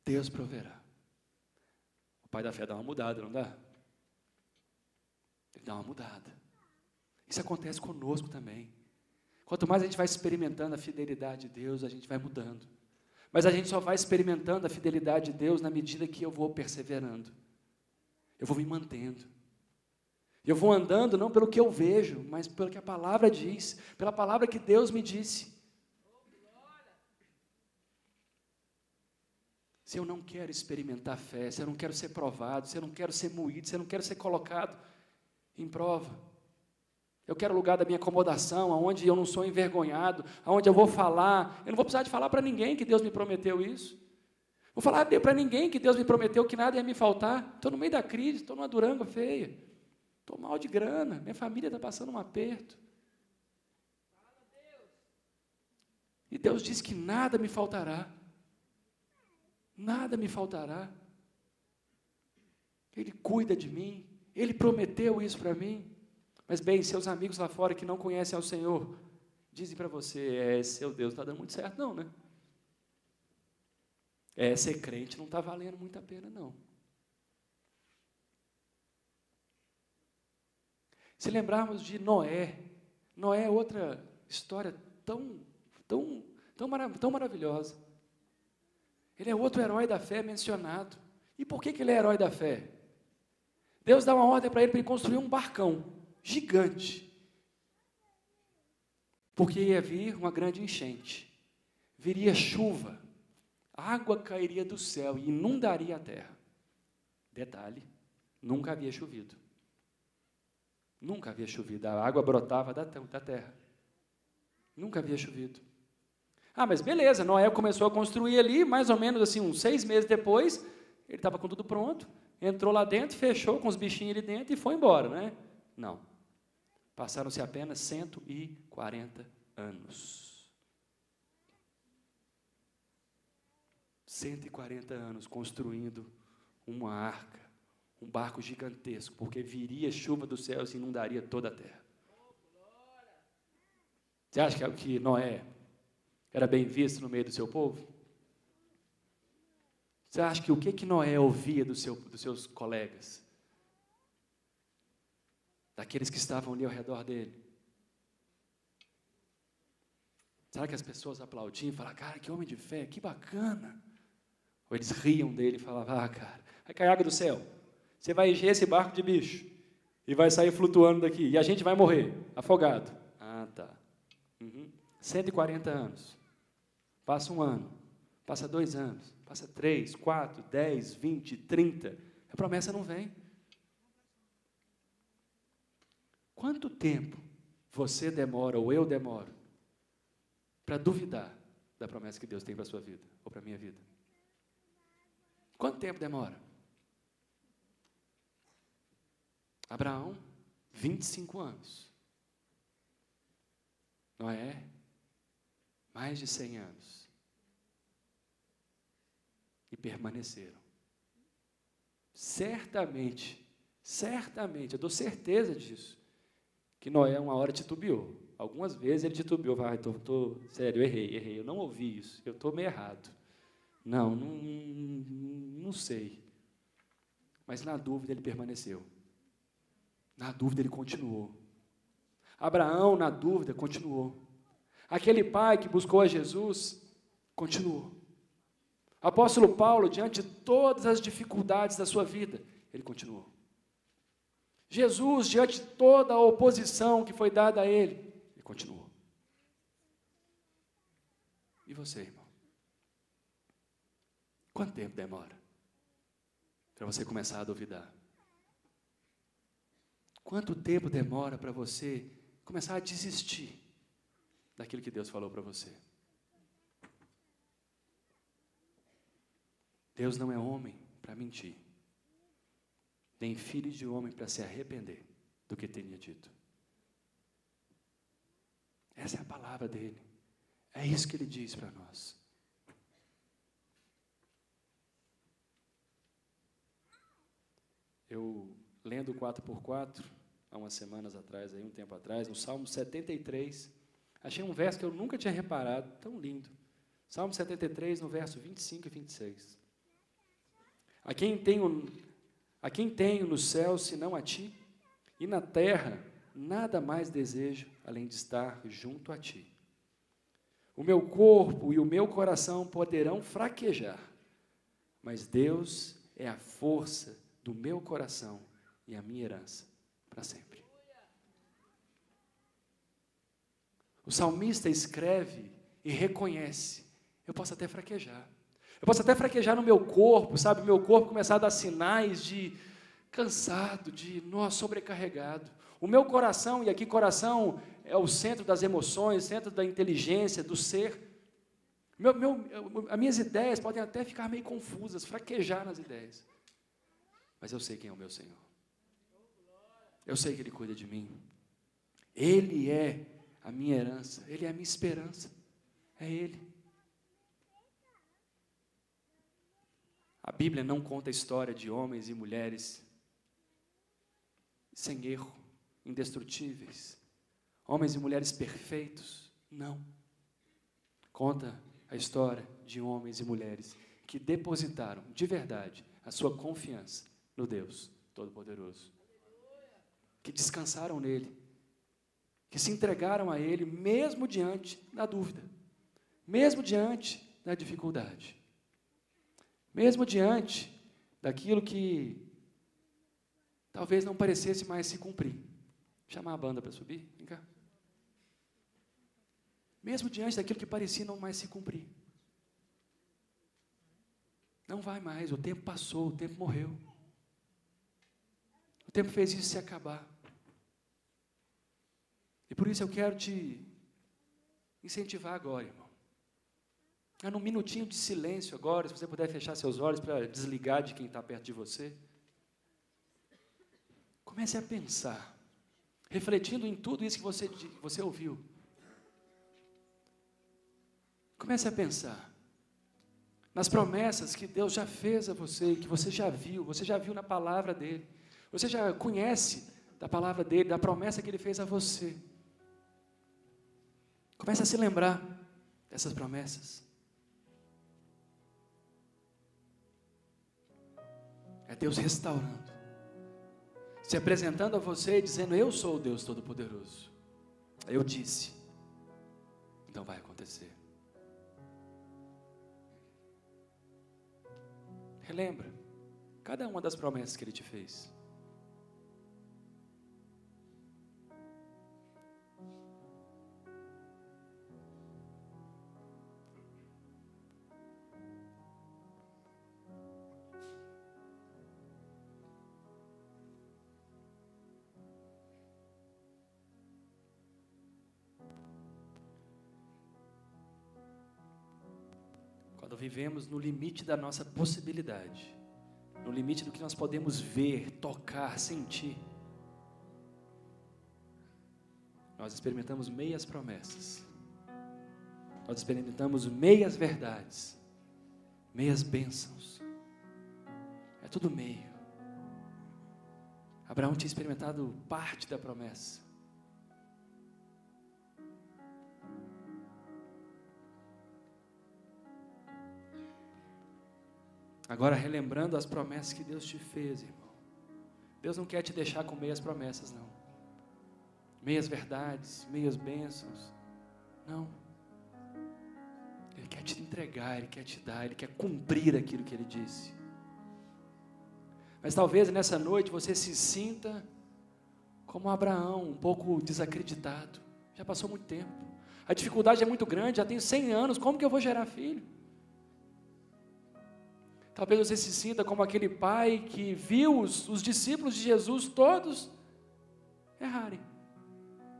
Deus proverá. O pai da fé dá uma mudada, não dá? Ele dá uma mudada. Isso acontece conosco também. Quanto mais a gente vai experimentando a fidelidade de Deus, a gente vai mudando. Mas a gente só vai experimentando a fidelidade de Deus na medida que eu vou perseverando. Eu vou me mantendo. Eu vou andando não pelo que eu vejo, mas pelo que a palavra diz, pela palavra que Deus me disse. Se eu não quero experimentar fé, se eu não quero ser provado, se eu não quero ser moído, se eu não quero ser colocado em prova, eu quero o lugar da minha acomodação, onde eu não sou envergonhado, onde eu vou falar, eu não vou precisar de falar para ninguém que Deus me prometeu isso. Vou falar para ninguém que Deus me prometeu que nada ia me faltar. Estou no meio da crise, estou numa duranga feia. Estou mal de grana, minha família está passando um aperto. E Deus diz que nada me faltará. Nada me faltará. Ele cuida de mim. Ele prometeu isso para mim. Mas bem, seus amigos lá fora que não conhecem ao Senhor, dizem para você, seu Deus não está dando muito certo não, né? Ser crente não está valendo muito a pena não. Se lembrarmos de Noé é outra história tão maravilhosa. Ele é outro herói da fé mencionado. E por que ele é herói da fé? Deus dá uma ordem para ele construir um barcão gigante. Porque ia vir uma grande enchente. Viria chuva. Água cairia do céu e inundaria a terra. Detalhe, nunca havia chovido. Nunca havia chovido. A água brotava da terra. Nunca havia chovido. Mas beleza, Noé começou a construir ali, mais ou menos assim, uns 6 meses depois, ele estava com tudo pronto, entrou lá dentro, fechou com os bichinhos ali dentro e foi embora, né? Não. Passaram-se apenas 140 anos. 140 anos construindo uma arca, um barco gigantesco, porque viria chuva dos céus e inundaria toda a terra. Você acha que Noé era bem visto no meio do seu povo? Você acha que o que Noé ouvia dos seus colegas? Daqueles que estavam ali ao redor dele? Será que as pessoas aplaudiam e falavam, cara, que homem de fé, que bacana? Ou eles riam dele e falavam, cara, vai cair água do céu, você vai encher esse barco de bicho e vai sair flutuando daqui, e a gente vai morrer, afogado. Tá. 140 anos. Passa 1 ano, passa 2 anos, passa 3, 4, 10, 20, 30. A promessa não vem. Quanto tempo você demora, ou eu demoro, para duvidar da promessa que Deus tem para a sua vida, ou para a minha vida? Quanto tempo demora? Abraão, 25 anos. Noé, mais de 100 anos. E permaneceram. Certamente, eu dou certeza disso, que Noé uma hora titubeou. Algumas vezes ele titubeou, sério, eu errei, eu não ouvi isso, eu estou meio errado. Não sei. Mas na dúvida ele permaneceu. Na dúvida ele continuou. Abraão, na dúvida, continuou. Aquele pai que buscou a Jesus, continuou. Apóstolo Paulo, diante de todas as dificuldades da sua vida, ele continuou. Jesus, diante de toda a oposição que foi dada a ele continuou. E você, irmão? Quanto tempo demora para você começar a duvidar? Quanto tempo demora para você começar a desistir daquilo que Deus falou para você? Deus não é homem para mentir, nem filho de homem para se arrepender do que tenha dito. Essa é a palavra dele. É isso que ele diz para nós. Eu, lendo o 4x4, há umas semanas atrás, um tempo atrás, no Salmo 73, achei um verso que eu nunca tinha reparado, tão lindo. Salmo 73, no verso 25 e 26. A quem tenho no céu, senão a ti, e na terra, nada mais desejo, além de estar junto a ti. O meu corpo e o meu coração poderão fraquejar, mas Deus é a força do meu coração e a minha herança para sempre. O salmista escreve e reconhece, eu posso até fraquejar. Eu posso até fraquejar no meu corpo, sabe? Meu corpo começar a dar sinais de cansado, de sobrecarregado. O meu coração, e aqui coração é o centro das emoções, centro da inteligência, do ser. As minhas ideias podem até ficar meio confusas, fraquejar nas ideias. Mas eu sei quem é o meu Senhor. Eu sei que Ele cuida de mim. Ele é a minha herança, Ele é a minha esperança. É Ele. A Bíblia não conta a história de homens e mulheres sem erro, indestrutíveis. Homens e mulheres perfeitos, Não. Conta a história de homens e mulheres que depositaram de verdade a sua confiança no Deus Todo-Poderoso, que descansaram nele, que se entregaram a Ele mesmo diante da dúvida, mesmo diante da dificuldade, mesmo diante daquilo que talvez não parecesse mais se cumprir. Vou chamar a banda para subir, vem cá. Mesmo diante daquilo que parecia não mais se cumprir. Não vai mais, o tempo passou, o tempo morreu. O tempo fez isso se acabar. E por isso eu quero te incentivar agora, irmão. É num minutinho de silêncio agora, se você puder fechar seus olhos para desligar de quem está perto de você. Comece a pensar, refletindo em tudo isso que você ouviu. Comece a pensar nas promessas que Deus já fez a você, que você já viu na palavra dEle. Você já conhece da palavra dEle, da promessa que Ele fez a você. Comece a se lembrar dessas promessas. É Deus restaurando, se apresentando a você e dizendo: eu sou o Deus Todo-Poderoso. Eu disse, então vai acontecer. Relembra cada uma das promessas que Ele te fez. Quando vivemos no limite da nossa possibilidade, no limite do que nós podemos ver, tocar, sentir, nós experimentamos meias promessas, nós experimentamos meias verdades, meias bênçãos, é tudo meio. Abraão tinha experimentado parte da promessa, agora, relembrando as promessas que Deus te fez, irmão. Deus não quer te deixar com meias promessas, não. Meias verdades, meias bênçãos. Não. Ele quer te entregar, Ele quer te dar, Ele quer cumprir aquilo que Ele disse. Mas talvez nessa noite você se sinta como Abraão, um pouco desacreditado. Já passou muito tempo. A dificuldade é muito grande, já tenho 100 anos, como que eu vou gerar filho? Talvez você se sinta como aquele pai que viu os discípulos de Jesus todos errarem,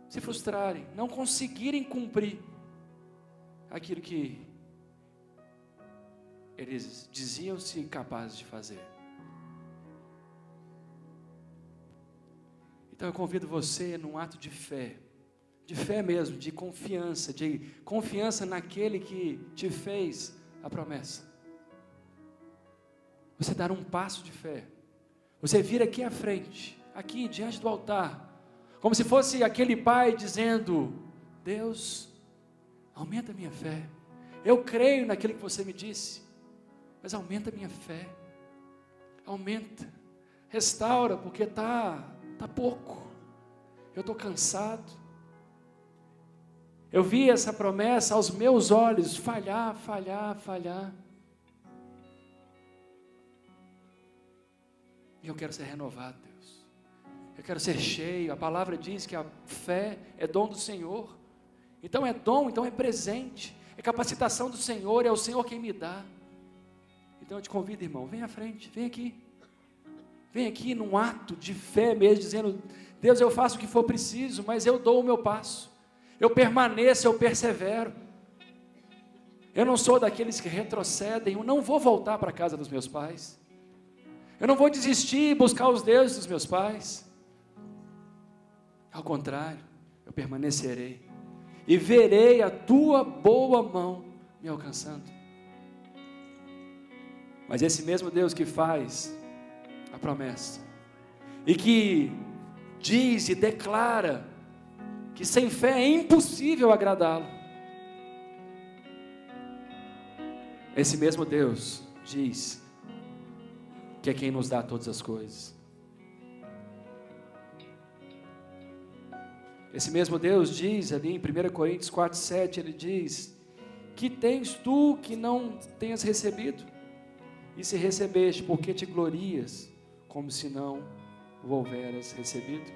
se frustrarem, não conseguirem cumprir aquilo que eles diziam-se capazes de fazer. Então eu convido você num ato de fé mesmo, de confiança naquele que te fez a promessa. Você dar um passo de fé, você vir aqui à frente, aqui diante do altar, como se fosse aquele pai dizendo: Deus, aumenta a minha fé, eu creio naquilo que você me disse, mas aumenta a minha fé, aumenta, restaura, porque está pouco, eu estou cansado, eu vi essa promessa aos meus olhos falhar, eu quero ser renovado, Deus. Eu quero ser cheio. A palavra diz que a fé é dom do Senhor. Então é dom, então é presente. É capacitação do Senhor, é o Senhor quem me dá. Então eu te convido, irmão, vem à frente, vem aqui. Vem aqui num ato de fé mesmo, dizendo: Deus, eu faço o que for preciso, mas eu dou o meu passo. Eu permaneço, eu persevero. Eu não sou daqueles que retrocedem, eu não vou voltar para a casa dos meus pais. Eu não vou desistir e buscar os deuses dos meus pais. Ao contrário, eu permanecerei e verei a tua boa mão me alcançando. Mas esse mesmo Deus que faz a promessa e que diz e declara que sem fé é impossível agradá-lo, Esse mesmo Deus diz que é quem nos dá todas as coisas. Esse mesmo Deus diz ali em 1 Coríntios 4:7, ele diz: que tens tu que não tenhas recebido? E se recebeste, por que te glorias, como se não o houveras recebido?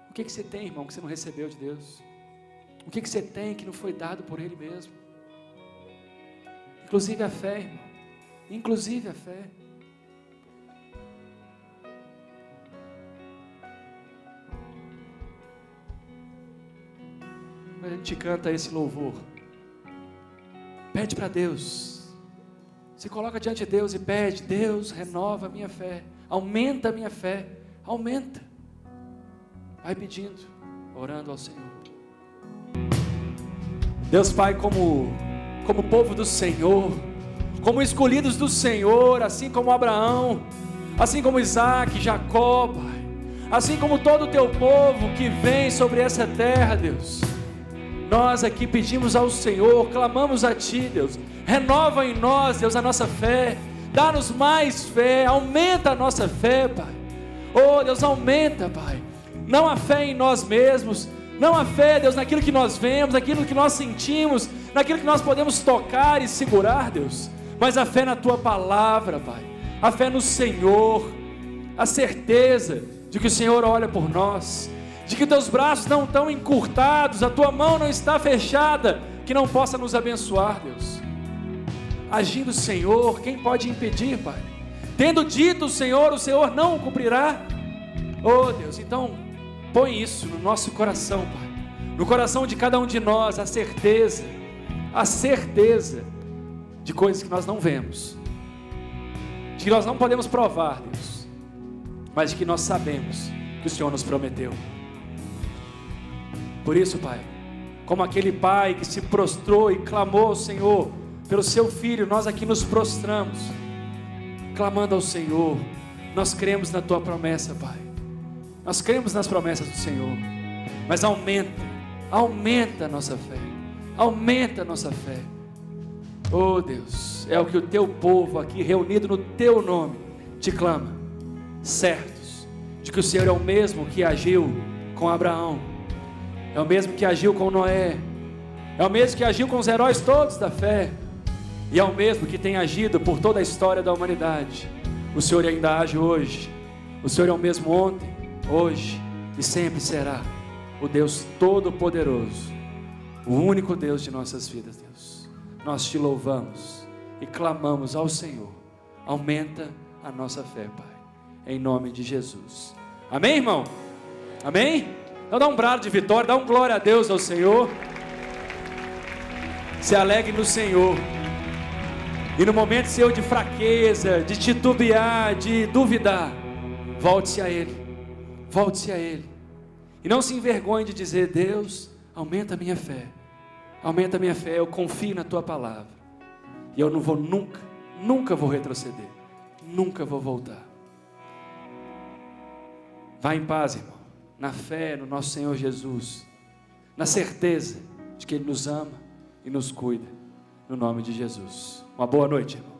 O que você tem, irmão, que você não recebeu de Deus? O que você tem que não foi dado por Ele mesmo? Inclusive a fé, irmão. Inclusive a fé. Quando a gente canta esse louvor, pede para Deus. Se coloca diante de Deus e pede: Deus, renova a minha fé, aumenta a minha fé, aumenta. Vai pedindo, orando ao Senhor. Deus Pai, como povo do Senhor, como escolhidos do Senhor, assim como Abraão, assim como Isaac, Jacó, Pai, assim como todo o teu povo que vem sobre essa terra, Deus, nós aqui pedimos ao Senhor, clamamos a Ti, Deus, renova em nós, Deus, a nossa fé, dá-nos mais fé, aumenta a nossa fé, Pai. Oh Deus, aumenta, Pai, não a fé em nós mesmos, não a fé, Deus, naquilo que nós vemos, naquilo que nós sentimos, naquilo que nós podemos tocar e segurar, Deus, mas a fé na Tua palavra, Pai, a fé no Senhor, a certeza de que o Senhor olha por nós, de que Teus braços não estão encurtados, a Tua mão não está fechada, que não possa nos abençoar, Deus. Agindo o Senhor, quem pode impedir, Pai? Tendo dito o Senhor não o cumprirá. Oh Deus, então põe isso no nosso coração, Pai, no coração de cada um de nós, a certeza de coisas que nós não vemos, de que nós não podemos provar, Deus, mas de que nós sabemos que o Senhor nos prometeu. Por isso, Pai, como aquele pai que se prostrou e clamou ao Senhor pelo seu filho, nós aqui nos prostramos, clamando ao Senhor. Nós cremos na Tua promessa, Pai, nós cremos nas promessas do Senhor, mas aumenta a nossa fé, aumenta a nossa fé. Oh Deus, é o que o Teu povo aqui reunido no Teu nome te clama, certos de que o Senhor é o mesmo que agiu com Abraão, é o mesmo que agiu com Noé, é o mesmo que agiu com os heróis todos da fé, e é o mesmo que tem agido por toda a história da humanidade. O Senhor ainda age hoje, o Senhor é o mesmo ontem, hoje e sempre será o Deus Todo-Poderoso, o único Deus de nossas vidas, Deus. Nós Te louvamos e clamamos ao Senhor, aumenta a nossa fé, Pai, em nome de Jesus. Amém, irmão? Amém? Então dá um brado de vitória, dá um glória a Deus ao Senhor. Se alegre no Senhor. E no momento seu de fraqueza, de titubear, de duvidar, volte-se a Ele. Volte-se a Ele. E não se envergonhe de dizer: Deus, aumenta a minha fé. Aumenta a minha fé, eu confio na Tua palavra. E eu não vou nunca vou retroceder. Nunca vou voltar. Vá em paz, irmão. Na fé no nosso Senhor Jesus. Na certeza de que Ele nos ama e nos cuida. No nome de Jesus. Uma boa noite, irmão.